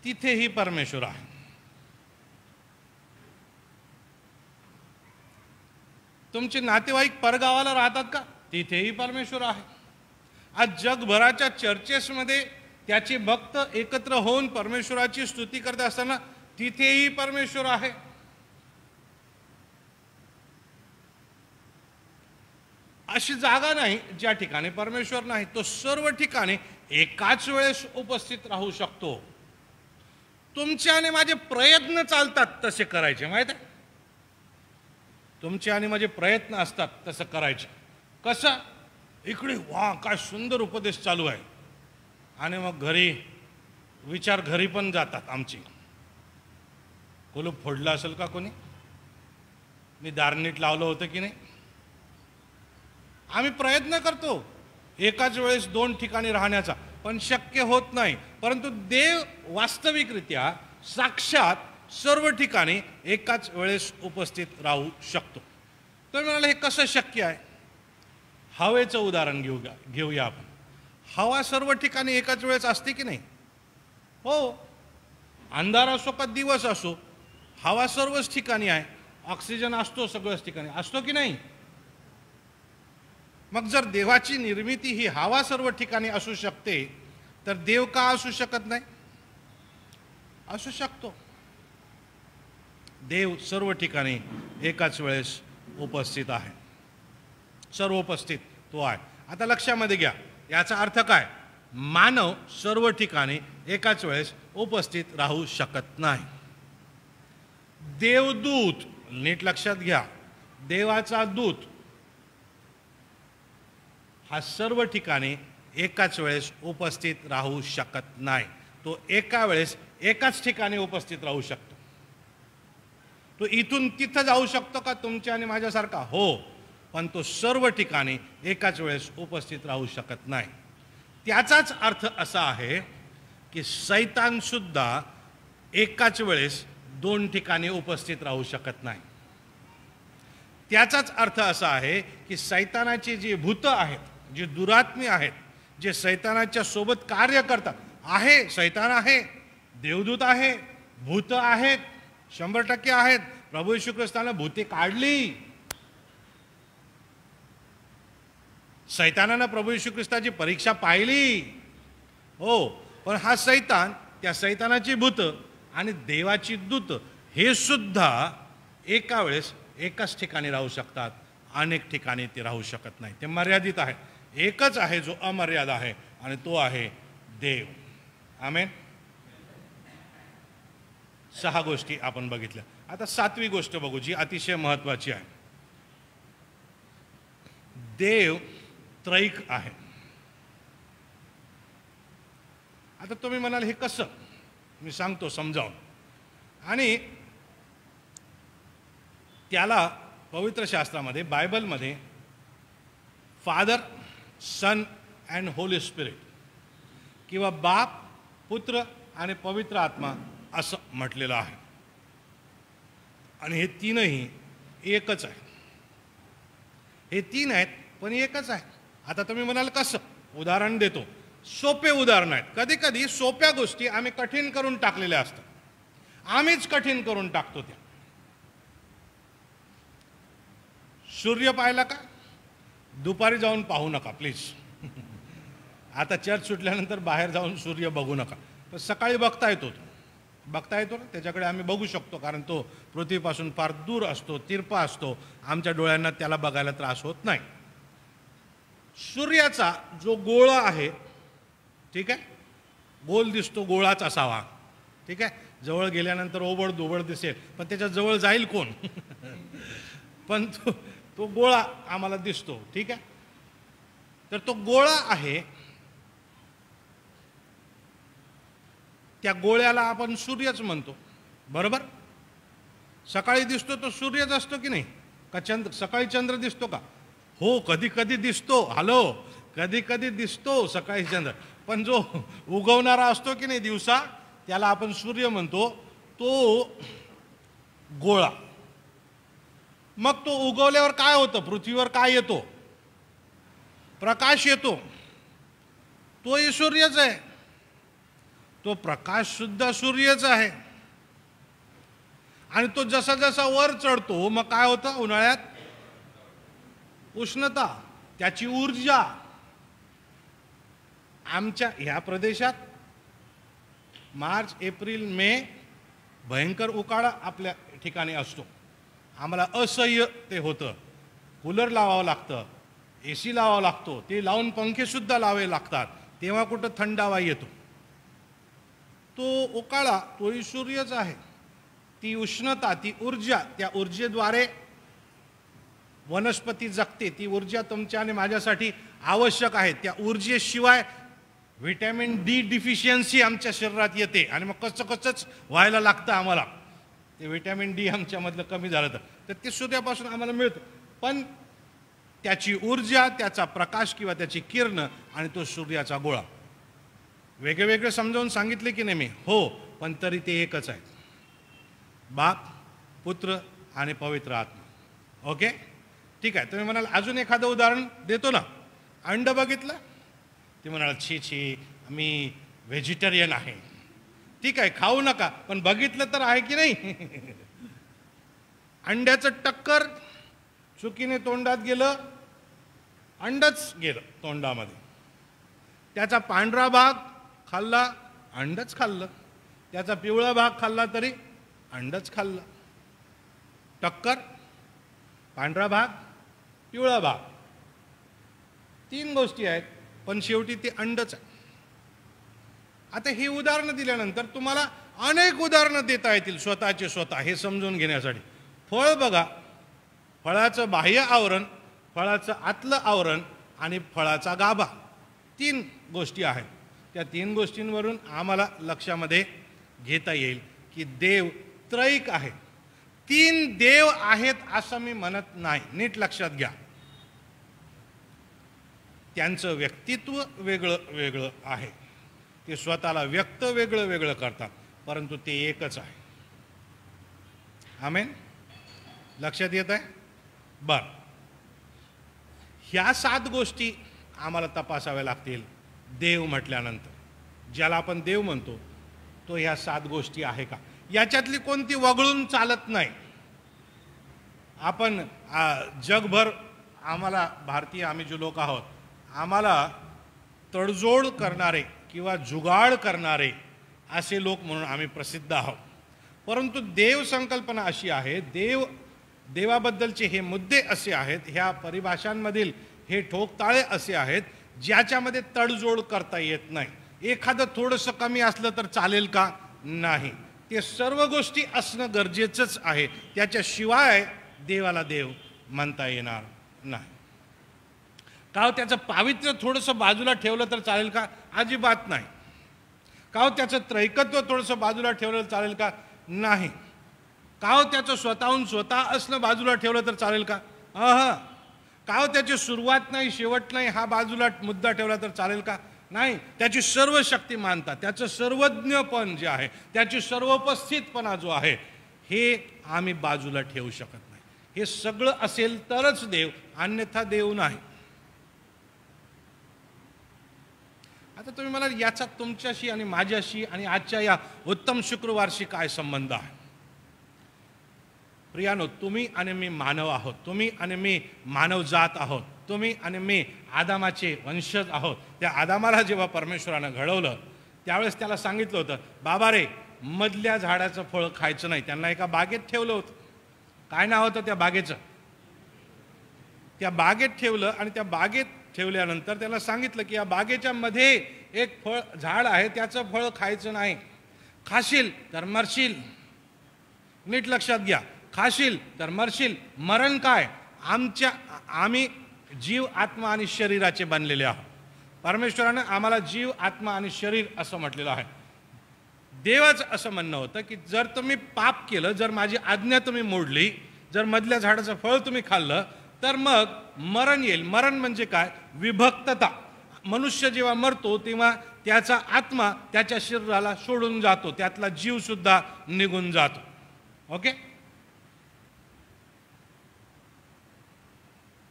तिथेही परमेश्वर आहे. तुमचे नातेवाईक परगावाला राहतात का, तिथेही परमेश्वर आहे. आज जगभराच्या चर्चेसमध्ये त्याचे भक्त एकत्र होऊन परमेश्वराची स्तुती करत असताना तिथेही परमेश्वर आहे. अशी जागा नाही ज्या ठिकाणी परमेश्वर नाही. तो सर्व ठिकाणी एकाच वेळेस उपस्थित राहू शकतो. तुमचे आणि माझे प्रयत्न चालतात तसे करायचे, माहित आहे. तुमचे आणि माझे प्रयत्न असतात तसं करायचे. कसं, इकडे वा काय सुंदर उपदेश चालू आहे, आणि मग घरी विचार घरी पण जातात आमची, कुलूप फोडलं असेल का कोणी, मी दार नीट लावलं होतं की नाही. आम्ही प्रयत्न करतो एकाच वेळेस दोन ठिकाणी राहण्याचा, पण शक्य होत नाही. परंतु देव वास्तविकरित्या साक्षात सर्व ठिकाणी एकाच वेळेस उपस्थित राहू शकतो. तर म्हणाले हे कसं शक्य आहे. हवेचं उदाहरण घेऊया आपण. हवा सर्व ठिकाणी एकाच वेळेस असते की नाही. हो, अंधार असो का दिवस असो, हवा सर्वच ठिकाणी आहे. ऑक्सिजन असतो सगळ्याच ठिकाणी, असतो की नाही. मग जर देवाची निर्मिती ही हवा सर्व ठिकाणी असू शकते, तर देव का असू शकत नाही. असू शकतो. देव सर्व ठिकाणी एकाच वेळेस उपस्थित आहे. सर्वोपस्थित तो आहे. आता लक्षामध्ये घ्या, याचा अर्थ काय. मानव सर्व ठिकाणी एकाच वेळेस उपस्थित राहू शकत नाही. देवदूत, नीट लक्षात घ्या, देवाचा दूत हा सर्व ठिकाणी एकाच वेळेस उपस्थित राहू शकत नाही. तो एका वेळेस एकाच ठिकाणी उपस्थित राहू शकतो. तो इथून तिथं जाऊ शकतो का तुमच्या आणि माझ्यासारखा. हो, पण तो सर्व ठिकाणी एकाच वेळेस उपस्थित राहू शकत नाही. त्याचाच अर्थ असा आहे की सैतान सुद्धा एकाच वेळेस दोन ठिकाणी उपस्थित राहू शकत नाही. त्याचाच अर्थ असा आहे की सैतानाची जी भूत आहेत, जी दुरात्मी आहेत, जे सैतानाच्या सोबत कार्य करतात, आहे सैतान आहे, देवदूत आहे, भूत आहेत, 100% आहेत. प्रभू येशू ख्रिस्ताने भूते काढली. सैतानानं प्रभू येशू ख्रिस्ताची परीक्षा पाहिली. हो, पण हा सैतान, त्या सैतानाची भूत आणि देवाची दूत हे सुद्धा एका वेळेस एकाच ठिकाणी राहू शकतात. अनेक ठिकाणी ते राहू शकत नाही. ते मर्यादित आहे. एकच आहे जो अमर्याद आहे, आणि तो आहे देव. आमेन. 6 गोष्टी आपण बघितल्या. आता 7वी गोष्ट बघू, जी अतिशय महत्वाची आहे. देव त्रैक आहे. आता तुम्ही म्हणाल हे कसं, मी सांगतो समजावून. आणि त्याला पवित्र शास्त्रामध्ये, बायबलमध्ये father, son and holy spirit किंवा बाप, पुत्र आणि पवित्र आत्मा असं म्हटलेलं आहे. आणि हे तीनही एकच आहे. हे तीन आहेत पण एकच आहे. आता तुम्ही म्हणाल कसं. उदाहरण देतो. सोपे उदाहरण आहेत. कधी कधी सोप्या गोष्टी आम्ही कठीण करून टाकलेल्या असतात. आम्हीच कठीण करून टाकतो त्या. सूर्य पाहिला का. दुपारी जाऊन पाहू नका प्लीज. आता चर्च सुटल्यानंतर बाहेर जाऊन सूर्य बघू नका. पण सकाळी बघता येतो ना, त्याच्याकडे आम्ही बघू शकतो, कारण तो पृथ्वीपासून फार दूर असतो, तिरपा असतो. आमच्या डोळ्यांना त्याला बघायला त्रास होत नाही. सूर्याचा जो गोळा आहे, ठीक आहे, गोल दिसतो, गोळाच असावा, ठीक आहे. जवळ गेल्यानंतर ओबड दोबड दिसेल, पण त्याच्या जवळ जाईल कोण. पण तो गोळा आम्हाला दिसतो, ठीक आहे. तर तो गोळा आहे, त्या गोळ्याला आपण सूर्यच म्हणतो. बरोबर? सकाळी दिसतो तो सूर्यच असतो की नाही? का चंद्र? सकाळी चंद्र दिसतो का? हो, कधी कधी दिसतो. हॅलो, कधी कधी दिसतो सकाळी चंद्र, पण जो उगवणारा असतो की नाही दिवसा, त्याला आपण सूर्य म्हणतो. तो गोळा. मग तो उगवल्यावर काय होतं? पृथ्वीवर काय येतो? प्रकाश येतो. तोही सूर्यच आहे. तो प्रकाश सुद्धा सूर्यच आहे. आणि तो जसा जसा वर चढतो मग काय होतं? उन्हाळ्यात उष्णता, त्याची ऊर्जा. आमच्या ह्या प्रदेशात मार्च, एप्रिल, मे भयंकर उकाडा आपल्या ठिकाणी असतो. आम्हाला असह्य ते होतं. कूलर लावावं लागतं, AC लावावा लागतो, ते लावून पंखेसुद्धा लावावे लागतात. तेव्हा कुठं थंडावा येतो? तो उकाळा तोही सूर्यच आहे. ती उष्णता, ती ऊर्जा, त्या ऊर्जेद्वारे वनस्पती जगते. ती ऊर्जा तुमच्या आणि माझ्यासाठी आवश्यक आहे. त्या ऊर्जेशिवाय व्हिटॅमिन डी डिफिशियन्सी आमच्या शरीरात येते आणि मग कसंच व्हायला लागतं आम्हाला. ते व्हिटॅमिन डी आमच्यामधलं कमी झालं तर ते सूर्यापासून आम्हाला मिळतं. पण त्याची ऊर्जा, त्याचा प्रकाश किंवा त्याची किरण आणि तो सूर्याचा गोळा वेगळे समजावून सांगितले की नाही मी? हो, पण तरी ते एकच आहे. बाप, पुत्र आणि पवित्र आत्मा. ओके, ठीक आहे. तुम्ही म्हणाल अजून एखादं उदाहरण देतो ना? अंड बघितलं? ते म्हणाल छी मी व्हेजिटेरियन आहे. ठीक आहे, खाऊ नका, पण बघितलं तर आहे की नाही? अंड्याचं टक्कर चुकीने तोंडात गेलं, अंडच गेलं तोंडामध्ये. त्याचा पांढरा भाग खाल्ला, अंडच खाल्लं. त्याचा पिवळा भाग खाल्ला तरी अंडच खाल्लं. टक्कर, पांढरा भाग, पिवळा भाग, 3 गोष्टी आहेत, पण शेवटी ते अंडच आहे. आता ही उदाहरणं दिल्यानंतर तुम्हाला अनेक उदाहरणं देता येतील स्वतःचे स्वतः हे समजून घेण्यासाठी. फळ बघा, फळाचं बाह्य आवरण, फळाचं आतलं आवरण आणि फळाचा गाभा, 3 गोष्टी आहेत. त्या 3 गोष्टींवरून आम्हाला लक्षामध्ये घेता येईल की देव त्रैक आहे. 3 देव आहेत असं मी म्हणत नाही, नीट लक्षात घ्या. त्यांचं व्यक्तित्व वेगळं वेगळं आहे. ते स्वतःला व्यक्त वेगळं वेगळं करतात, परंतु ते एकच आहे. आमेन? लक्षात येत आहे? बरं, ह्या 7 गोष्टी आम्हाला तपासाव्या लागतील देव म्हटल्यानंतर. ज्याला आपण देव म्हणतो तो ह्या 7 गोष्टी आहे का? याच्यातली कोणती वगळून चालत नाही. आपण जगभर आम्हाला भारतीय, आम्ही जे लोक आहोत, आम्हाला तडजोड करणारे किंवा जुगाड करणारे असे लोक म्हणून आम्ही प्रसिद्ध आहोत. परंतु देव संकल्पना अशी आहे, देवाबद्दलचे हे मुद्दे असे आहेत, ह्या परिभाषांमधील हे ठोकताळे असे आहेत ज्याच्यामध्ये तडजोड करता येत नाही. एखादं थोडंसं कमी असलं तर चालेल का? नाही. ते सर्व गोष्टी असणं गरजेचंच आहे. त्याच्याशिवाय देवाला देव म्हणता येणार नाही. का त्याचं पावित्र्य थोडंसं बाजूला ठेवलं तर चालेल का? अजिबात नाही. का त्याचं त्रैकत्व थोडंसं बाजूला ठेवलं तर चालेल का? नाही. का त्याचं स्वतःहून स्वतः असणं बाजूला ठेवलं तर चालेल का? का त्याची सुरुवात नाही शेवट नाही हा बाजूला मुद्दा ठेवला तर चालेल का? नाही. त्याची सर्व शक्तिमानता, त्याचं सर्वज्ञपण जे आहे, त्याची सर्वोपस्थितपणा जो आहे, हे आम्ही बाजूला ठेवू शकत नाही. हे सगळं असेल तरच देव, अन्यथा देव नाही. आता तुम्ही मला याचा तुमच्याशी आणि माझ्याशी आणि आजच्या या उत्तम शुक्रवारशी काय संबंध आहे? प्रियानो, तुम्ही आणि मी मानव आहोत. तुम्ही आणि मी मानव जात आहोत. तुम्ही आणि मी आदामाचे वंशज आहोत. त्या आदामाला जेव्हा परमेश्वरानं घडवलं त्यावेळेस त्याला सांगितलं होतं, बाबा रे, मधल्या झाडाचं फळ खायचं नाही. त्यांना एका बागेत ठेवलं होतं. काय नाव होतं त्या बागेचं? त्या बागेत ठेवलं आणि त्या बागेत ठेवल्यानंतर त्याला सांगितलं की या बागेच्या मध्ये एक फळ झाड आहे, त्याचं फळ खायचं नाही. खाशील तर मरशील. नीट लक्षात घ्या, खाशील तर मरशील. मरण काय? आम्ही जीव, आत्मा आणि शरीराचे बनलेले आहोत. परमेश्वरानं आम्हाला जीव, आत्मा आणि शरीर असं म्हटलेलं आहे. देवाचं असं म्हणणं होतं की जर तुम्ही पाप केलं, जर माझी आज्ञा तुम्ही मोडली, जर मधल्या झाडाचं फळ तुम्ही खाल्लं, तर मग मरण येईल. मरण म्हणजे काय? विभक्तता. मनुष्य जेव्हा मरतो तेव्हा त्याचा आत्मा त्याच्या शरीराला सोडून जातो, त्यातला जीव सुद्धा निघून जातो. ओके.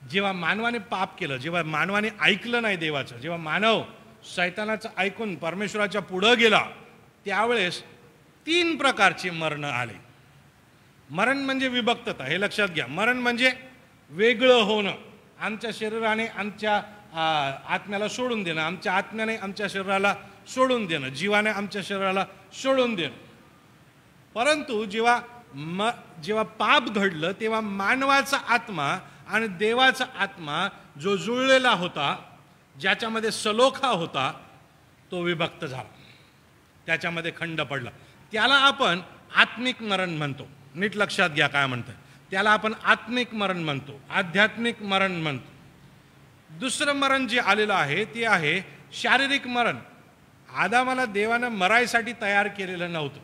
जेव्हा मानवाने पाप केलं, जेव्हा मानवाने ऐकलं नाही देवाचं, जेव्हा मानव शैतानाचं ऐकून परमेश्वराच्या पुढं गेला, त्यावेळेस 3 प्रकारचे मरण आले. मरण म्हणजे विभक्तता, हे लक्षात घ्या. मरण म्हणजे वेगळं होणं, आमच्या शरीराने आमच्या आत्म्याला सोडून देणं, आमच्या आत्म्याने आमच्या शरीराला सोडून देणं, जीवाने आमच्या शरीराला सोडून देणं. परंतु जेव्हा पाप घडलं तेव्हा मानवाचा आत्मा आणि देवाचा आत्मा जो जुळलेला होता, ज्याच्यामध्ये सलोखा होता, तो विभक्त झाला, त्याच्यामध्ये खंड पडला. त्याला आपण आत्मिक मरण म्हणतो. नीट लक्षात घ्या काय म्हणतात. त्याला आपण आत्मिक मरण म्हणतो, आध्यात्मिक मरण म्हणतो. दुसरं मरण जे आलेलं आहे ते आहे शारीरिक मरण. आदामाला देवानं मरायसाठी तयार केलेलं नव्हतं,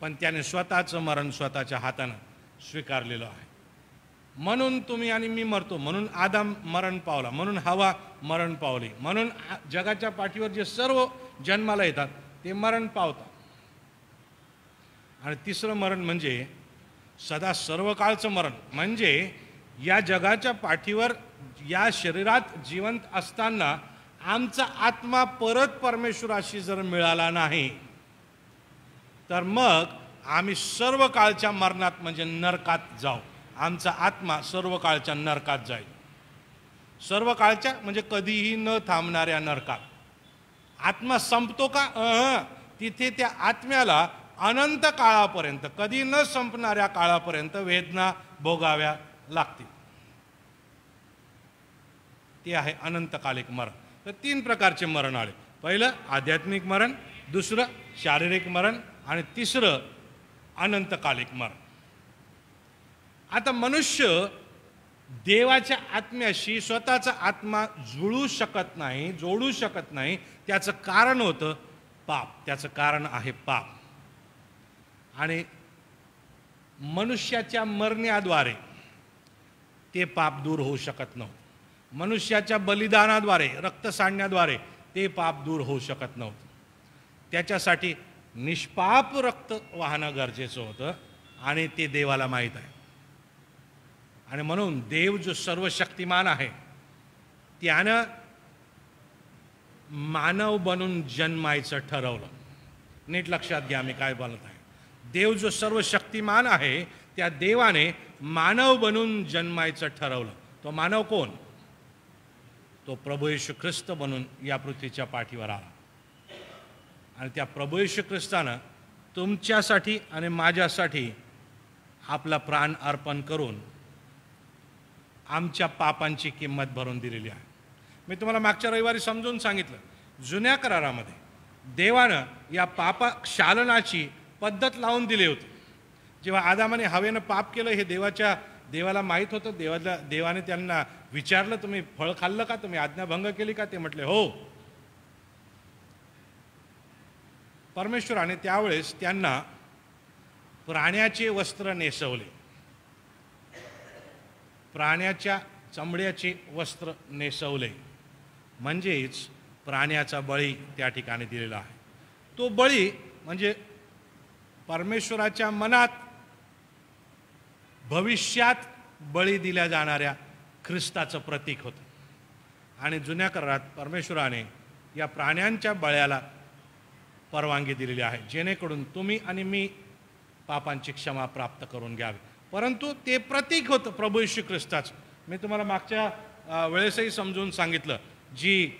पण त्याने स्वतःचं मरण स्वतःच्या हातानं स्वीकारलेलं आहे. म्हणून तुम्ही आणि मी मरतो, म्हणून आदाम मरण पावला, म्हणून हवा मरण पावली, म्हणून जगाच्या पाठीवर जे सर्व जन्माला येतात ते मरण पावतात. आणि तिसरं मरण म्हणजे सदा सर्व काळचं मरण. म्हणजे या जगाच्या पाठीवर या शरीरात जिवंत असताना आमचा आत्मा परत परमेश्वराशी जर मिळाला नाही, तर मग आम्ही सर्व काळच्या मरणात म्हणजे नरकात जाऊ. आमचा आत्मा सर्व काळच्या नरकात जाईल. सर्व काळच्या म्हणजे कधीही न थांबणाऱ्या नरकात. आत्मा संपतो का? तिथे त्या आत्म्याला अनंत काळापर्यंत, कधी न संपणाऱ्या काळापर्यंत वेदना भोगाव्या लागतील. ते आहे अनंतकालिक मरण. तर 3 प्रकारचे मरण आले. पहिलं आध्यात्मिक मरण, दुसरं शारीरिक मरण आणि तिसरं अनंतकालिक मरण. आता मनुष्य देवाच्या आत्म्याशी स्वतःचा आत्मा जुळू शकत नाही, जोडू शकत नाही. त्याचं कारण होतं पाप. त्याचं कारण आहे पाप. आणि मनुष्याच्या मरण्याद्वारे ते पाप दूर होऊ शकत नव्हतं. मनुष्याच्या बलिदानाद्वारे, रक्त सांडण्याद्वारे ते पाप दूर होऊ शकत नव्हतं. त्याच्यासाठी निष्पाप रक्त वाहणं गरजेचं होतं आणि ते देवाला माहीत आहे. आणि म्हणून देव जो सर्वशक्तिमान आहे त्यानं मानव बनून जन्मायचं ठरवलं. नीट लक्षात घ्या मी काय बोलत आहे. देव जो सर्वशक्तिमान आहे त्या देवाने मानव बनून जन्मायचं ठरवलं. तो मानव कोण? तो प्रभू येशू ख्रिस्त बनून या पृथ्वीच्या पाठीवर आला. आणि त्या प्रभू येशू ख्रिस्तानं तुमच्यासाठी आणि माझ्यासाठी आपला प्राण अर्पण करून आमच्या पापांची किंमत भरून दिलेली आहे. मी तुम्हाला मागच्या रविवारी समजून सांगितलं, जुन्या करारामध्ये देवानं या क्षालनाची पद्धत लावून दिली होती. जेव्हा आदामाने हवेनं पाप केलं हे देवाला माहीत होतं. देवाने त्यांना विचारलं, तुम्ही फळ खाल्लं का? तुम्ही आज्ञाभंग केली का? ते म्हटले हो. परमेश्वराने त्यावेळेस त्यांना प्राण्याचे वस्त्र नेसवले, प्राण्याच्या चमड्याचे वस्त्र नेसवले. म्हणजेच प्राण्याचा बळी त्या ठिकाणी दिलेला आहे. तो बळी म्हणजे परमेश्वराच्या मनात भविष्यात बळी दिल्या जाणाऱ्या ख्रिस्ताचं प्रतीक होतं. आणि जुन्या करारात परमेश्वराने या प्राण्यांच्या बळ्याला परवानगी दिलेली आहे, जेणेकरून तुम्ही आणि मी पापांची क्षमा प्राप्त करून घ्यावी. परंतु ते प्रतीक होतं प्रभू येशू ख्रिस्ताचं. मी तुम्हाला मागच्या वेळेसही समजून सांगितलं, जी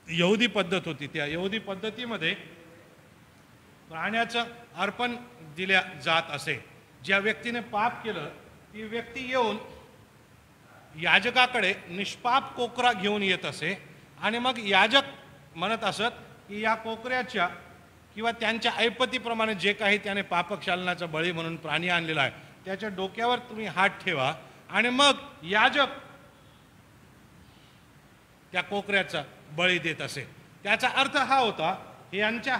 यहुदी पद्धत होती त्या यहुदी पद्धतीमध्ये प्राण्याचं अर्पण दिल्या जात असे. ज्या व्यक्तीने पाप केलं ती व्यक्ती येऊन याजकाकडे निष्पाप कोकरा घेऊन येत असे. आणि मग याजक म्हणत असत की या कोकऱ्याच्या किंवा त्यांच्या ऐपतीप्रमाणे जे काही त्याने पापक्षालनाचा बळी म्हणून प्राणी आणलेला आहे त्याच्या डोक्यावर तुम्ही हात ठेवा. आणि मग याजक त्या कोकऱ्याचा बळी देत असे. त्याचा अर्थ हा होता यांच्या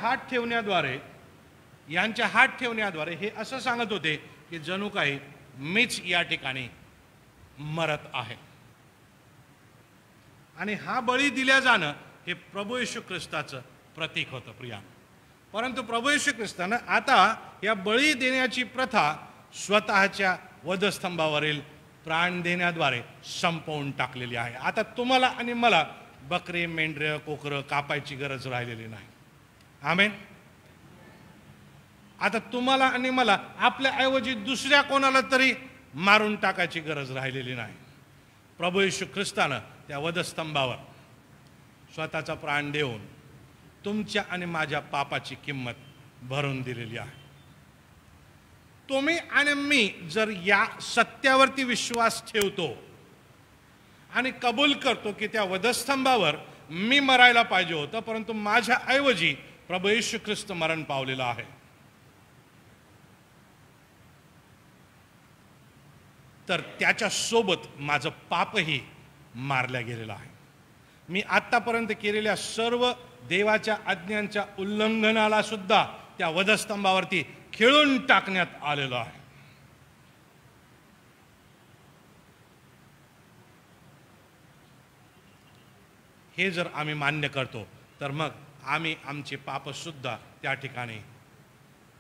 हात ठेवण्याद्वारे हे असं सांगत होते की जणू काही मीच या ठिकाणी मरत आहे. आणि हा बळी दिल्या जाणं हे प्रभू येशू ख्रिस्ताचं प्रतीक होतं प्रिया. परंतु प्रभू येशू ख्रिस्तानं आता या बळी देण्याची प्रथा स्वतःच्या वधस्तंभावरील प्राण देण्याद्वारे संपवून टाकलेली आहे. आता तुम्हाला आणि मला बकरे, मेंढरे, कोकरं कापायची गरज राहिलेली नाही. आमेन. आता तुम्हाला आणि मला आपल्या ऐवजी दुसऱ्या कोणाला तरी मारून टाकायची गरज राहिलेली नाही. प्रभू येशू ख्रिस्तानं त्या वधस्तंभावर स्वतःचा प्राण देऊन तुमच्या आणि माझ्या पापाची किंमत भरून दिलेली आहे. तुम्ही आणि मी जर या सत्यावरती विश्वास ठेवतो आणि कबूल करतो की त्या वधस्तंभावर मी मरायला पाहिजे होतं, परंतु माझ्या ऐवजी प्रभू येशू ख्रिस्त मरण पावलेला आहे, तर त्याच्या सोबत माझं पापही मारल्या गेलेलं आहे. मी आतापर्यंत केलेल्या सर्व देवाच्या आज्ञांच्या उल्लंघनाला सुद्धा त्या वधस्तंभावरती खिळून टाकण्यात आलेलं आहे. हे जर आम्ही मान्य करतो तर मग आम्ही आमचे पाप सुद्धा त्या ठिकाणी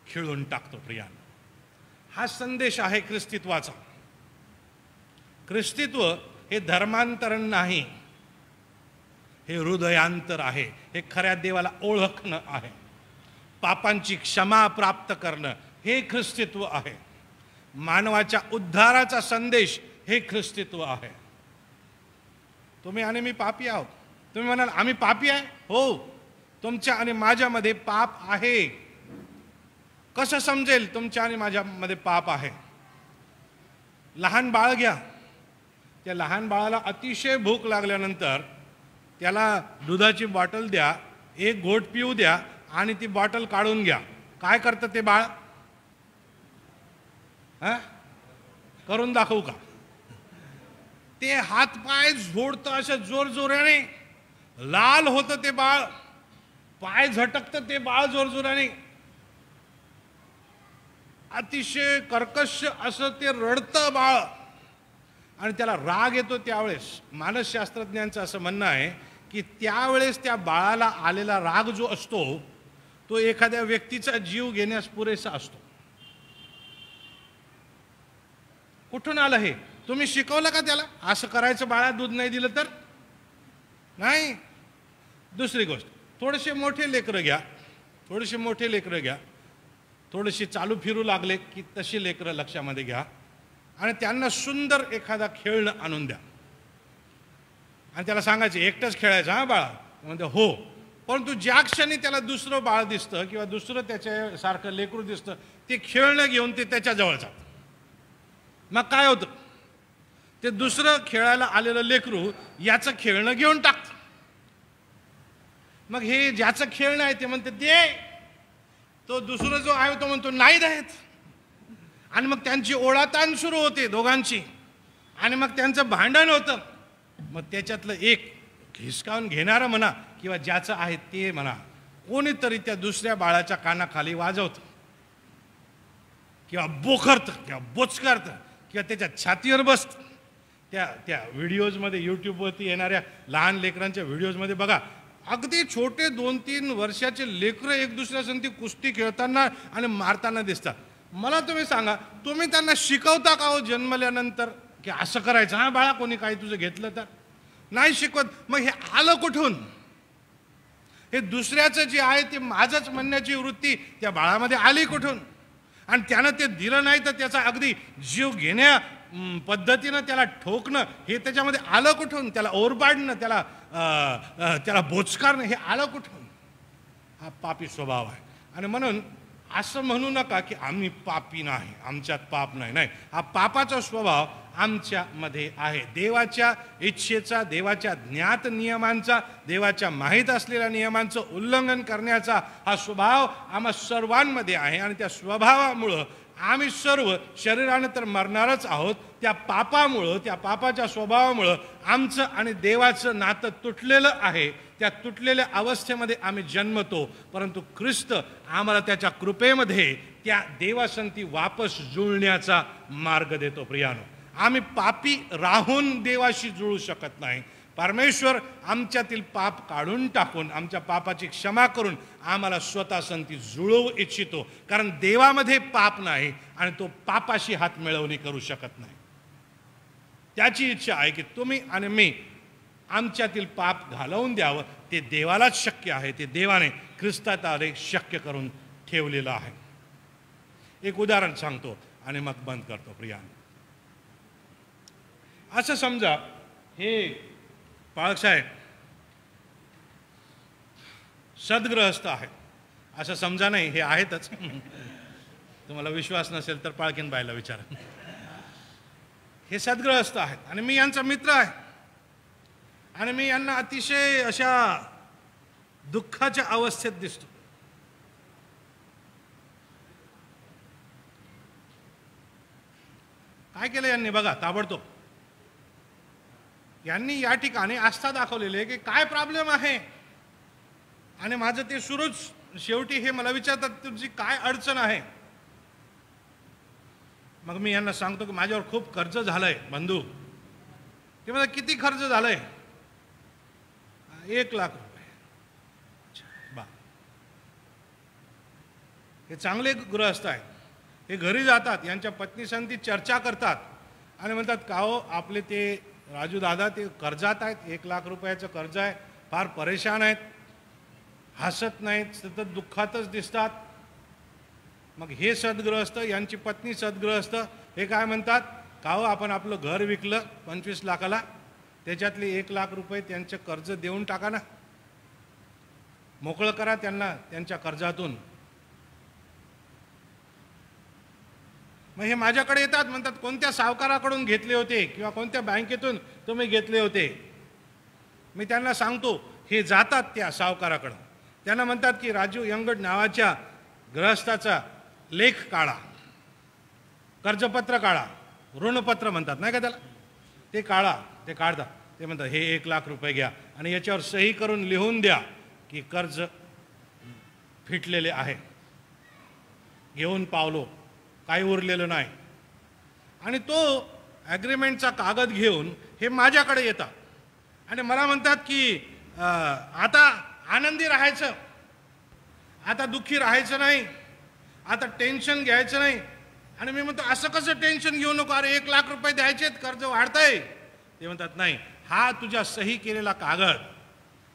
खिळून टाकतो. प्रियानो, हा संदेश आहे ख्रिस्तित्वाचा. ख्रिस्तित्व हे धर्मांतरण नाही, हे हृदयांतर आहे. हे खऱ्या देवाला ओळखणं आहे. पापांची क्षमा प्राप्त करणं हे ख्रिस्तित्व आहे. मानवाच्या उद्धाराचा संदेश हे ख्रिस्तित्व आहे. तुम्ही आणि मी पापी आहोत. तुम्ही म्हणाल आम्ही पापी आहे. हो, तुमच्या आणि माझ्यामध्ये पाप आहे. कसं समजेल तुमच्या आणि माझ्यामध्ये पाप आहे? लहान बाळ घ्या. त्या लहान बाळाला अतिशय भूक लागल्यानंतर त्याला दुधाची बॉटल द्या, एक घोट पिऊ द्या आणि ती बॉटल काढून घ्या. काय करतं ते बाळ? करून दाखवू का? ते हात पाय झोडतं अशा जोरजोराने. लाल होतं ते बाळ, पाय झटकतं ते बाळ जोरजोराने. अतिशय कर्कश असं ते रडतं बाळ आणि त्याला राग येतो. त्यावेळेस मानसशास्त्रज्ञांचं असं म्हणणं आहे की त्यावेळेस त्या बाळाला आलेला राग जो असतो तो एखाद्या व्यक्तीचा जीव घेण्यास पुरेसा असतो. कुठून आलं हे? तुम्ही शिकवलं का त्याला असं करायचं? बाळा दूध नाही दिलं तर नाही. दुसरी गोष्ट, थोडेसे मोठे लेकरं घ्या, थोडेसे चालू फिरू लागले की तशी लेकरं लक्षामध्ये घ्या आणि त्यांना सुंदर एखादा खेळणं आणून द्या आणि त्याला सांगायचं एकटंच खेळायचं हा बाळा. म्हणते हो. परंतु ज्या क्षणी त्याला दुसरं बाळ दिसतं किंवा दुसरं त्याच्यासारखं लेकरू दिसतं ते खेळणं घेऊन ते त्याच्याजवळ जातं. मग काय होतं? ते दुसरं खेळायला आलेलं लेकरू याचं खेळणं घेऊन टाकतं. मग हे ज्याचं खेळणं आहे ते म्हणते दे. तो दुसरा जो आहे तो म्हणतो नाही देत. आणि मग त्यांची ओढाताण सुरू होते दोघांची आणि मग त्यांचं भांडण होतं. मग त्याच्यातलं एक हिसकावून घेणारं म्हणा किंवा ज्याचं आहे ते म्हणा, कोणीतरी त्या दुसऱ्या बाळाच्या कानाखाली वाजवतं किंवा बोखरतं किंवा बोचकारतं किंवा त्याच्या छातीवर बसतं. त्या व्हिडिओजमध्ये यूट्यूबवरती येणाऱ्या लहान लेकरांच्या व्हिडिओजमध्ये बघा, अगदी छोटे 2-3 वर्षाचे लेकरं एक दुसऱ्यासंगती कुस्ती खेळताना आणि मारताना दिसतात. मला तुम्ही सांगा, तुम्ही त्यांना शिकवता का हो जन्मल्यानंतर की असं करायचं? हा बाळा, कोणी काही तुझं घेतलं तर नाही शिकवत. मग हे आलं कुठून? हे दुसऱ्याचं जे आहे ते माझंच म्हणण्याची वृत्ती त्या बाळामध्ये आली कुठून? आणि त्यानं ते दिलं नाही तर त्याचा अगदी जीव घेण्या पद्धतीनं त्याला ठोकणं हे त्याच्यामध्ये आलं कुठून? त्याला ओरबाडणं, त्याला बोचकारणं हे आलं कुठून? हा पापी स्वभाव आहे. आणि म्हणून असं म्हणू नका की आम्ही पापी नाही, आमच्यात पाप नाही. नाही, हा पापाचा स्वभाव आमच्यामध्ये आहे. देवाच्या इच्छेचा, देवाच्या ज्ञात नियमांचा, देवाच्या माहीत असलेल्या नियमांचं उल्लंघन करण्याचा हा स्वभाव आम्हा सर्वांमध्ये आहे. आणि त्या स्वभावामुळं आम्ही सर्व शरीराने तर मरणारच आहोत. त्या पापामुळं, त्या पापाच्या स्वभावामुळं आमचं आणि देवाचं नातं तुटलेलं आहे. त्या तुटलेल्या अवस्थेमध्ये आम्ही जन्मतो, परंतु ख्रिस्त आम्हाला त्याच्या कृपेमध्ये त्या देवासंती वापस जुळण्याचा मार्ग देतो. प्रियानो, आम्ही पापी राहून देवाशी जुळू शकत नाही. परमेश्वर आमच्यातील पाप काढून टाकून, आमच्या पापाची क्षमा करून आम्हाला स्वतःसंती जुळवू इच्छितो. कारण देवामध्ये पाप नाही आणि तो पापाशी हात मिळवणी करू शकत नाही. त्याची इच्छा आहे की तुम्ही आणि मी आमच्यातील पाप घालवून द्यावं. ते देवालाच शक्य आहे. ते देवाने ख्रिस्ताद्वारे शक्य करून ठेवलेलं आहे. एक उदाहरण सांगतो आणि मग बंद करतो. प्रियानो, असं समजा हे पाळसाहेब सद्ग्रहस्थ आहेत. असं समजा नाही, हे आहेतच. तुम्हाला विश्वास नसेल तर पाळकीन बायला विचारा. हे सद्ग्रहस्थ आहेत आणि मी यांचा मित्र आहे. आणि मी यांना अतिशय अशा दुःखाच्या अवस्थेत दिसतो. काय केलं यांनी बघा, ताबडतोब यांनी या ठिकाणी आस्था दाखवलेली आहे की काय प्रॉब्लेम आहे. आणि माझं ते सुरूच, शेवटी हे मला विचारतात तुमची काय अडचण आहे. मग मी यांना सांगतो की माझ्यावर खूप खर्च झालाय बंधू. ते मला किती खर्च झालाय? 1 लाख रुपये. बा, हे चांगले गृहस्थ आहेत. हे घरी जातात, यांच्या पत्नीसंती चर्चा करतात आणि म्हणतात का हो आपले ते राजू दादा ते कर्जात आहेत, 1 लाख रुपयाचं कर्ज आहे, फार परेशान आहेत, हसत नाहीत, सतत दुःखातच दिसतात. मग हे सद्गृहस्थ, यांची पत्नी सद्गृहस्थ, हे काय म्हणतात का हो आपण आपलं घर विकलं 25 लाखाला, त्याच्यातले 1 लाख रुपये त्यांचं कर्ज देऊन टाका ना, मोकळं करा त्यांना त्यांच्या कर्जातून. मग हे माझ्याकडे येतात, म्हणतात कोणत्या सावकाराकडून घेतले होते किंवा कोणत्या बँकेतून तुम्ही घेतले होते. मी त्यांना सांगतो, हे जातात त्या सावकाराकडं, त्यांना म्हणतात की राजू यंगड नावाच्या गृहस्थाचा लेख काढा, कर्जपत्र काढा, ऋणपत्र म्हणतात नाही का त्याला, ते काढा. ते काढतात. ते म्हणतात हे 1 लाख रुपये घ्या आणि याच्यावर सही करून लिहून द्या की कर्ज फिटलेले आहे, घेऊन पावलो, काही उरलेलं नाही. आणि तो ॲग्रीमेंटचा कागद घेऊन हे माझ्याकडे येतात आणि मला म्हणतात की आता आनंदी राहायचं, आता दुःखी राहायचं नाही, आता टेन्शन घ्यायचं नाही. आणि मी म्हणतो असं कसं टेन्शन घेऊ नको, अरे 1 लाख रुपये द्यायचेत, कर्ज वाढतंय. ते म्हणतात नाही, हा तुझ्या सही केलेला कागद,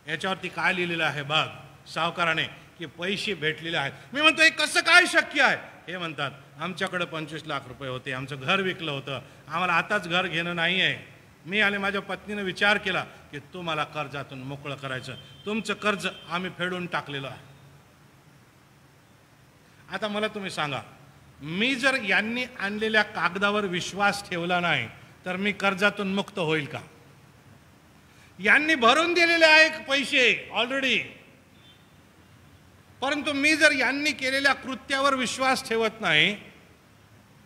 याच्यावरती काय लिहिलेलं आहे बघ सावकाराने की पैसे भेटलेले आहेत. मी म्हणतो हे कसं काय शक्य आहे. हे म्हणतात आमच्याकडे 25 लाख रुपये होते, आमचं घर विकलं होतं, आम्हाला आताच घर घेणं नाही आहे. मी आणि माझ्या पत्नीने विचार केला की तुम्हाला कर्जातून मोकळं करायचं, तुमचं कर्ज आम्ही फेडून टाकलेलं आहे. आता मला तुम्ही सांगा, मी जर यांनी आणलेल्या कागदावर विश्वास ठेवला नाही तर मी कर्जातून मुक्त होईल का? यांनी भरून दिलेले आहेत पैसे ऑलरेडी, परंतु मी जर यांनी केलेल्या कृत्यावर विश्वास ठेवत नाही,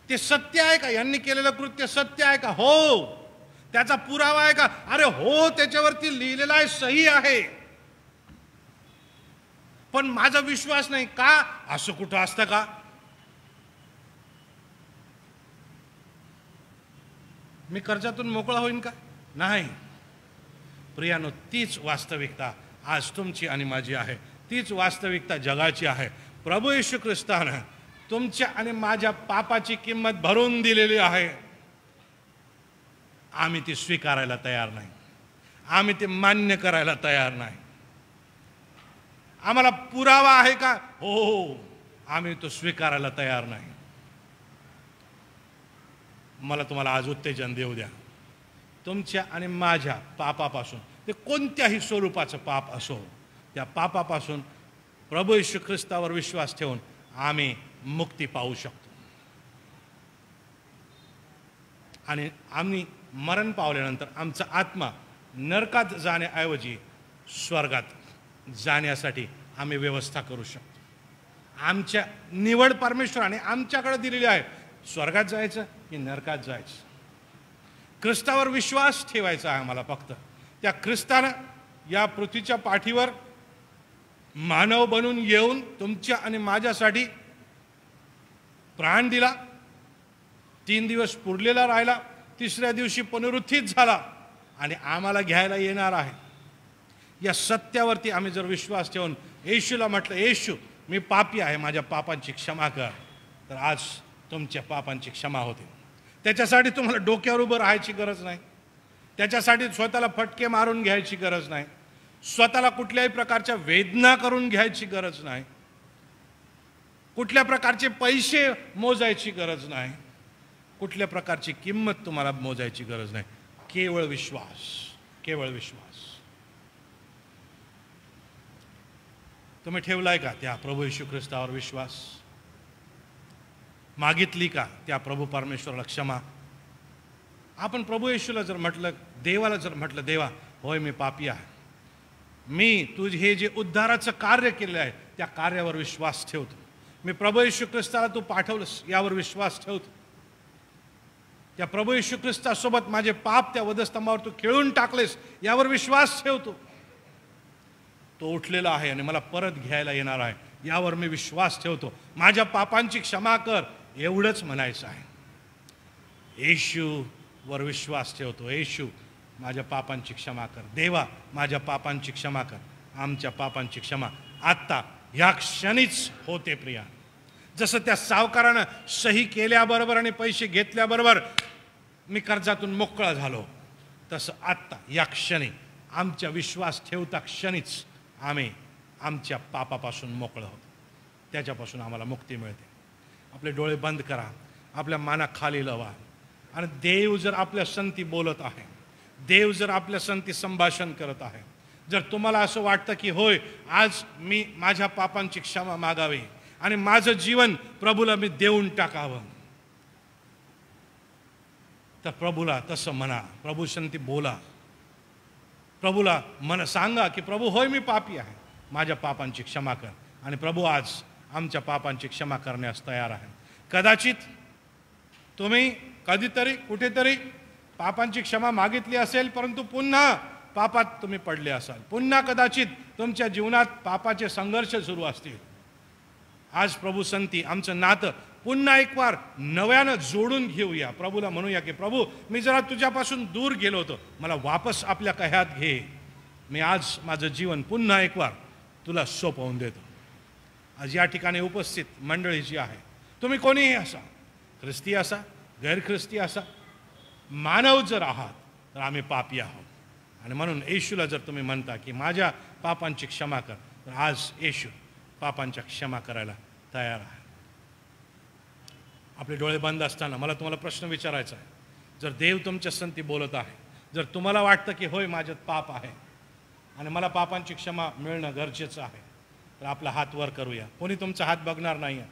ते सत्य आहे का? यांनी केलेलं कृत्य सत्य आहे का? हो. त्याचा पुरावा आहे का? अरे हो, त्याच्यावरती लिहिलेलं आहे, सही आहे. पण माझा विश्वास नाही का? असं कुठं असतं का? मी कर्जातून मोकळा होईन का? नाही. प्रियानो, तीच वास्तविकता आज तुमची आणि माझी आहे. तीच वास्तविकता जगाची आहे. प्रभू येशू ख्रिस्तानं तुमच्या आणि माझ्या पापाची किंमत भरून दिलेली आहे. आम्ही ती स्वीकारायला तयार नाही, आम्ही ते मान्य करायला तयार नाही. आम्हाला पुरावा आहे का? हो, आम्ही तो स्वीकारायला तयार नाही. मला तुम्हाला आज उत्तेजन देऊ द्या. तुमच्या आणि माझ्या पापापासून, ते कोणत्याही स्वरूपाचं पाप असो, त्या पापापासून प्रभू येशू ख्रिस्तावर विश्वास ठेवून आम्ही मुक्ती पाहू शकतो. आणि आम्ही मरण पावल्यानंतर आमचा आत्मा नरकात जाण्याऐवजी स्वर्गात जाण्यासाठी आम्ही व्यवस्था करू शकतो. आमच्या निवड परमेश्वराने आमच्याकडे दिलेली आहे. स्वर्गात जायचं की नरकात जायचं, ख्रिस्तावर विश्वास ठेवायचा आहे आम्हाला. फक्त त्या ख्रिस्तानं या पृथ्वीच्या पाठीवर मानव बनून येऊन तुमच्या आणि माझ्यासाठी प्राण दिला, 3 दिवस पुरलेला राहिला, 3ऱ्या दिवशी पुनरुत्थित झाला आणि आम्हाला घ्यायला येणार आहे. या सत्यावरती आम्ही जर विश्वास ठेवून येशूला म्हटलं, येशू मी पापी आहे, माझ्या पापांची क्षमा कर, तर आज तुमच्या पापांची क्षमा होते. त्याच्यासाठी तुम्हाला डोक्यावर उभं राहायची गरज नाही, त्याच्यासाठी स्वतःला फटके मारून घ्यायची गरज नाही, स्वतःला कुठल्याही प्रकारच्या वेदना करून घ्यायची गरज नाही, कुठल्या प्रकारचे पैसे मोजायची गरज नाही, कुठल्या प्रकारची किंमत तुम्हाला मोजायची गरज नाही. केवळ विश्वास, केवळ विश्वास. तुम्ही ठेवलाय का त्या प्रभू येशू ख्रिस्तावर विश्वास? मागितली का त्या प्रभू परमेश्वराला क्षमा? आपण प्रभू येशूला जर म्हटलं, देवाला जर म्हटलं, देवा होय मी पापी आहे, मी तुझे हे जे उद्धाराचं कार्य केलेलं आहे त्या कार्यावर विश्वास ठेवतो, मी प्रभू येशू ख्रिस्ताला तू पाठवलंस यावर विश्वास ठेवतो, त्या प्रभू येशू ख्रिस्तासोबत माझे पाप त्या वधस्तंभावर तू खेळून टाकलेस यावर विश्वास ठेवतो, तो उठलेला आहे आणि मला परत घ्यायला येणार आहे यावर मी विश्वास ठेवतो, माझ्या पापांची क्षमा कर, एवढंच म्हणायचं आहे. येशूवर विश्वास ठेवतो, येशू माझ्या पापांची क्षमा कर, देवा माझ्या पापांची क्षमा कर, आमच्या पापांची क्षमा आत्ता ह्या क्षणीच होते. प्रिया, जसं त्या सावकारानं सही केल्याबरोबर आणि पैसे घेतल्याबरोबर मी कर्जातून मोकळा झालो, तसं आत्ता या क्षणी आमच्या विश्वास ठेवता क्षणीच आम्ही आमच्या पापापासून मोकळं होतो, त्याच्यापासून आम्हाला मुक्ती मिळते. आपले डोळे बंद करा, आपल्या मानाखाली लावा आणि देव जर आपल्या संती बोलत आहे, देव जर आपल्या संती संभाषण करत आहे, जर तुम्हाला असं वाटतं की होय आज मी माझ्या पापांची क्षमा मागावी आणि माझं जीवन प्रभूला मी देऊन टाकावं, तर प्रभूला तसं म्हणा, प्रभू संती बोला, प्रभूला सांगा की प्रभू होय मी पापी आहे, माझ्या पापांची क्षमा कर. आणि प्रभू आज आमच्या पापांची क्षमा करण्यास तयार आहे. कदाचित तुम्ही कधीतरी कुठेतरी पापांची क्षमा मागितली असेल, परंतु पुन्हा पापात तुम्ही पडले असाल, पुन्हा कदाचित तुमच्या जीवनात पापाचे संघर्ष सुरू असतील. आज प्रभू संती आमचं नातं पुन्हा एक वार नव्यानं जोडून घेऊया. प्रभूला म्हणूया की प्रभू मी जरा तुझ्यापासून दूर गेलो होतो, मला वापस आपल्या कह्यात घे, मी आज माझं जीवन पुन्हा एक वार तुला सोपवून देतो. आज या ठिकाणी उपस्थित मंडळी जी आहे, तुम्ही कोणीही असा, ख्रिस्ती असा, गैर ख्रिस्ती असा, मानव जर आहात तर आम्ही पापी आहोत. आणि म्हणून येशूला जर तुम्ही म्हणता की माझ्या पापांची क्षमा कर, तर आज येशू पापांच्या क्षमा करायला तयार आहे. आपले डोळे बंद असताना मला तुम्हाला प्रश्न विचारायचा आहे. जर देव तुमच्या संती बोलत आहे, जर तुम्हाला वाटतं की होय माझ्यात पाप आहे आणि मला पापांची क्षमा मिळणं गरजेचं आहे, तर आपला हात वर करूया. कोणी तुमचा हात बघणार नाही आहे.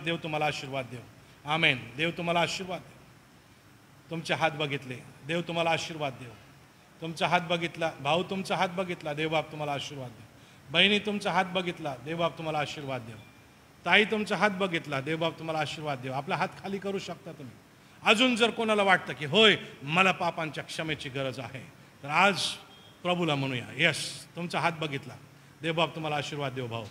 देव तुम्हाला आशीर्वाद देव. आमेन. देव तुम्हाला आशीर्वाद देव. तुमचे हात बघितले, देव तुम्हाला आशीर्वाद देव. तुमचा हात बघितला, भाऊ तुमचा हात बघितला, देवबाप तुम्हाला आशीर्वाद देव. बहिणी तुमचा हात बघितला, देवबाप तुम्हाला आशीर्वाद देव. ताई तुमचा हात बघितला, देवबाप तुम्हाला आशीर्वाद देव. आपला हात खाली करू शकता तुम्ही. अजून जर कोणाला वाटतं की होय मला पापांच्या क्षमेची गरज आहे, तर आज प्रभूला म्हणूया, यस तुमचा हात बघितला, देवबाप तुम्हाला आशीर्वाद देव. भाऊ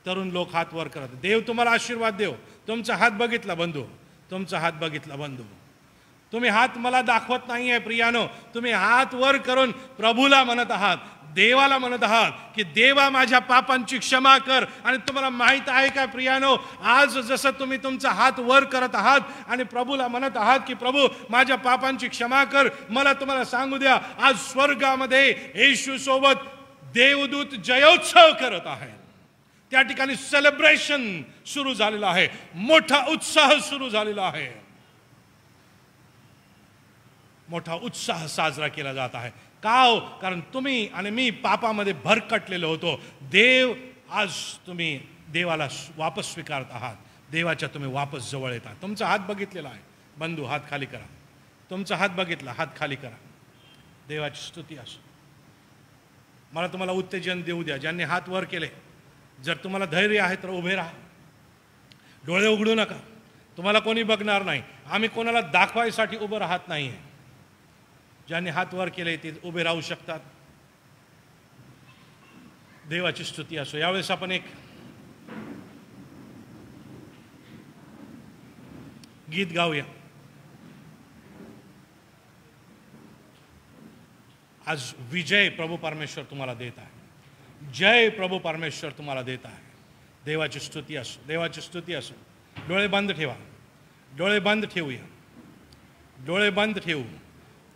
तरुण लोक हात वर करत, देव तुम्हाला आशीर्वाद देव. तुमचा हात बघितला बंधू, तुमचा हात बघितला बंधू. तुम्ही हात मला दाखवत नाही आहे प्रियानो, तुम्ही हात वर करून प्रभूला म्हणत आहात, देवाला म्हणत आहात की देवा माझ्या पापांची क्षमा कर. आणि तुम्हाला माहित आहे का प्रियानो, आज जसं तुम्ही तुमचा हात वर करत आहात आणि प्रभूला म्हणत आहात की प्रभू माझ्या पापांची क्षमा कर, मला तुम्हाला सांगू द्या, आज स्वर्गामध्ये येशू सोबत देवदूत जयोत्सव करत आहे. त्या ठिकाणी सेलिब्रेशन सुरू झालेलं आहे, मोठा उत्साह सुरू झालेला आहे, मोठा उत्साह साजरा केला जात आहे. का हो? कारण तुम्ही आणि मी पापामध्ये भरकटलेलो होतो. देव आज तुम्ही देवाला वापस स्वीकारत आहात, देवाच्या तुम्ही वापस जवळ येता. तुमचा हात बघितलेला आहे बंधू, हात खाली करा. तुमचा हात बघितला, हात खाली करा. देवाची स्तुती असो. मला तुम्हाला उत्तेजन देऊ द्या. ज्यांनी हात वर केले जर तुम्हाला धैर्य आहे तर उभे राहा, डोळे उघडू नका. तुम्हाला कोणी बघणार नाही. आम्ही कोणाला दाखवायसाठी उभं राहत नाही आहे. ज्यांनी हात वर केले ते उभे राहू शकतात. देवाची स्तुती असो. यावेळेस आपण एक गीत गाऊया. आज विजय प्रभू परमेश्वर तुम्हाला देत आहे. जय प्रभू परमेश्वर तुम्हाला देत आहे. देवाची स्तुती असो, देवाची स्तुती असो. डोळे बंद ठेवा, डोळे बंद ठेवूया, डोळे बंद ठेवू.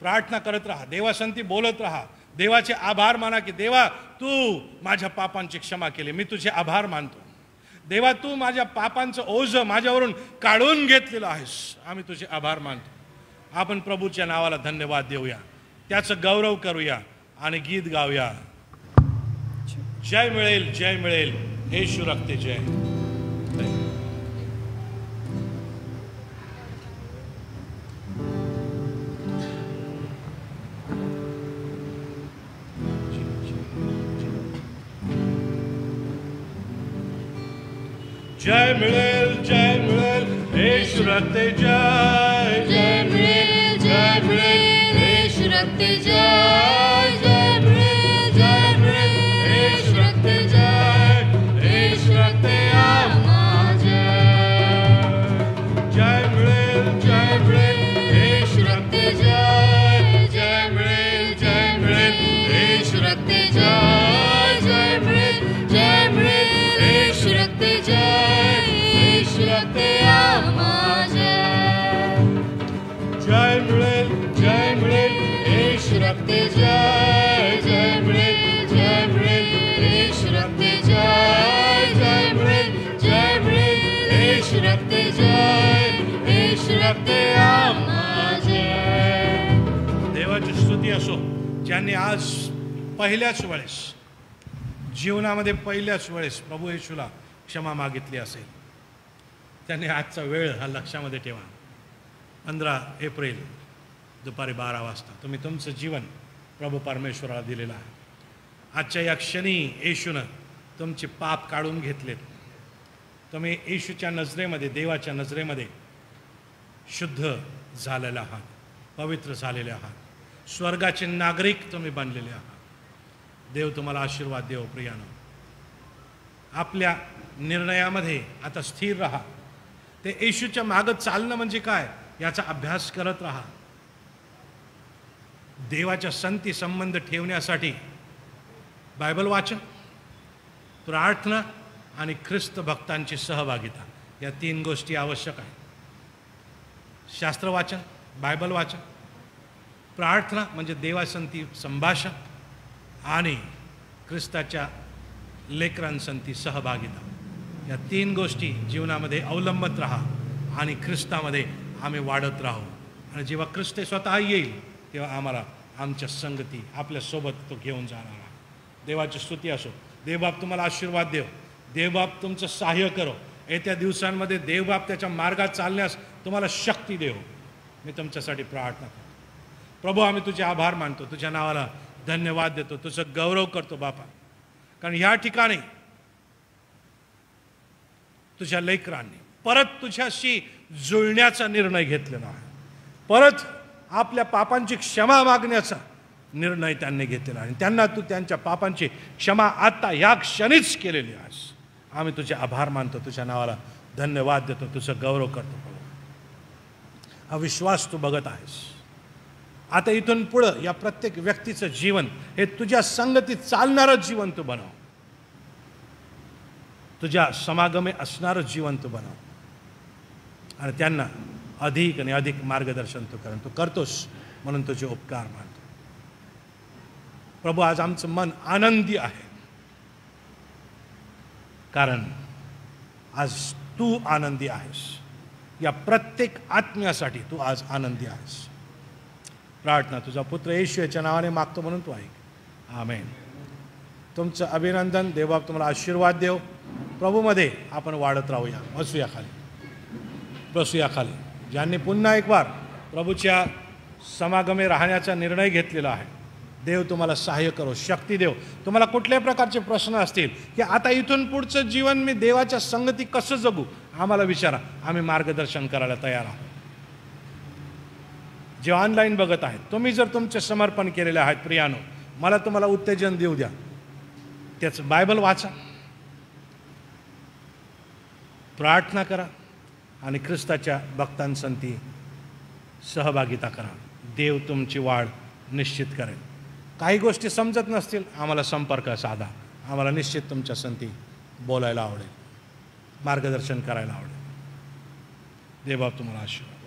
प्रार्थना करत राहा, देवासंती बोलत राहा. देवाचे आभार माना की देवा तू माझ्या पापांची क्षमा केली, मी तुझे आभार मानतो. देवा तू माझ्या पापांचं ओझ माझ्यावरून काढून घेतलेलं आहेस, आम्ही तुझे आभार मानतो. आपण प्रभूच्या नावाला धन्यवाद देऊया, त्याचं गौरव करूया आणि गीत गाऊया. जय मिळेल, जय मिळेल, येशू रक्ते जय. जय मिळेल, जय मिळेल, येशू रक्ते जय. जय मिळेल, जय मिळेल, येशू रक्ते जय. जय मिळेल, जय मिळेल, येशू रक्ते जय. येशू रक्ते आम्हा जय. जय मिळेल, जय मिळेल, येशू रक्ते जय. जय मिळेल, जय मिळेल, येशू रक्ते जय. जय मिळेल, जय मिळेल, येशू रक्ते जय. येशू रक्ते आम्हा जय. जय मिळेल, जय मिळेल, येशू रक्ते जय. जय मिळेल, जय मिळेल, येशू रक्ते जय. जय मिळेल, जय मिळेल, येशू रक्ते जय. येशू रक्ते आम्हा जय. देवाची स्तुती असो. ज्यांनी आज पहिल्याच वेळेस जीवनामध्ये पहिल्याच वेळेस प्रभू येशूला क्षमा मागितली असेल, त्यांनी आजचा वेळ हा लक्षामध्ये ठेवा. 15 एप्रिल दुपारी 12 वाजता तुम्ही तुमचं जीवन प्रभू परमेश्वराला दिलेलं आहे. आजच्या या क्षणी येशूनं तुमचे पाप काढून घेतलेत. तुम्ही येशूच्या नजरेमध्ये, देवाच्या नजरेमध्ये शुद्ध झालेले आहात, पवित्र झालेले आहात, स्वर्गाचे नागरिक तुम्ही बनलेले आहात. देव तुम्हाला आशीर्वाद देव. प्रियानो, आपल्या निर्णयामध्ये आता स्थिर राहा. ते येशूच्या मागं चालणं म्हणजे काय याचा अभ्यास करत राहा. देवाच्या संती संबंध ठेवण्यासाठी बायबल वाचन, प्रार्थना आणि ख्रिस्त भक्तांची सहभागिता या 3 गोष्टी आवश्यक आहेत. शास्त्र वाचन, बायबल वाचन, प्रार्थना म्हणजे देवासंती संभाषण आणि ख्रिस्ताच्या लेकरांसंती सहभागिता. या 3 गोष्टी जीवनामध्ये अवलंबत राहा आणि ख्रिस्तामध्ये आम्ही वाढत राहू. आणि जेव्हा ख्रिस्त स्वतः येईल तेव्हा आम्हाला आमच्या संगती आपल्यासोबत तो घेऊन जाणार आहे. देवाची स्तुती असो. देवबाप तुम्हाला आशीर्वाद देव. देवबाप तुमचं सहाय्य करो. येत्या दिवसांमध्ये देवबाप त्याच्या मार्गात चालण्यास तुम्हाला शक्ती देव. मी तुमच्यासाठी प्रार्थना करतो. प्रभू, आम्ही तुझे आभार मानतो, तुझ्या नावाला धन्यवाद देतो, तुझं गौरव करतो बापा. कारण ह्या ठिकाणी तुझ्या लेकरांनी परत तुझ्याशी जुळण्याचा निर्णय घेतलेला आहे. परत आपल्या पापांची क्षमा मागण्याचा निर्णय त्यांनी घेतलेला आहे. आणि त्यांना तू त्यांच्या पापांची क्षमा आता या क्षणीच केलेली आहेस. आम्ही तुझे आभार मानतो, तुझ्या नावाला धन्यवाद देतो, तुझं गौरव करतो. हा विश्वास तू बघत आहेस. आता इथून पुढं या प्रत्येक व्यक्तीचं जीवन हे तुझ्या संगतीत चालणारं जीवन तू बनव. तुझ्या समागमे असणारं जीवन तू बनव. आणि त्यांना अधिक आणि अधिक मार्गदर्शन तू कर. तू करतोस म्हणून तुझे उपकार मानतो. प्रभू, आज आमचं मन आनंदी आहे, कारण आज तू आनंदी आहेस. या प्रत्येक आत्म्यासाठी तू आज आनंदी आहेस. प्रार्थना तुझा पुत्र येशू याच्या नावाने मागतो म्हणून तू ऐक. आमेन. तुमचं अभिनंदन. देवबाप तुम्हाला आशीर्वाद देव. प्रभूमध्ये आपण वाढत राहूया. बसूया खाली, बसूया खाली. ज्यांनी पुन्हा एक बार प्रभूच्या समागमे राहण्याचा निर्णय घेतलेला आहे देव तुम्हाला सहाय्य करो, शक्ती देव. तुम्हाला कुठल्याही प्रकारचे प्रश्न असतील की आता इथून पुढचं जीवन मी देवाच्या संगती कसं जगू, आम्हाला विचारा, आम्ही मार्गदर्शन करायला तयार आहोत. जे ऑनलाईन बघत आहेत, तुम्ही जर तुमचे समर्पण केलेले आहेत प्रियानो, मला तुम्हाला उत्तेजन देऊ द्या, त्याचं बायबल वाचा, प्रार्थना करा आणि ख्रिस्ताच्या भक्तांसंती सहभागिता करा. देव तुमची वाढ निश्चित करेल. काही गोष्टी समजत नसतील, आम्हाला संपर्क साधा, आम्हाला निश्चित तुमच्या संती बोलायला आवडेल, मार्गदर्शन करायला आवडेल. देव बाप तुम्हाला आशीर्वाद.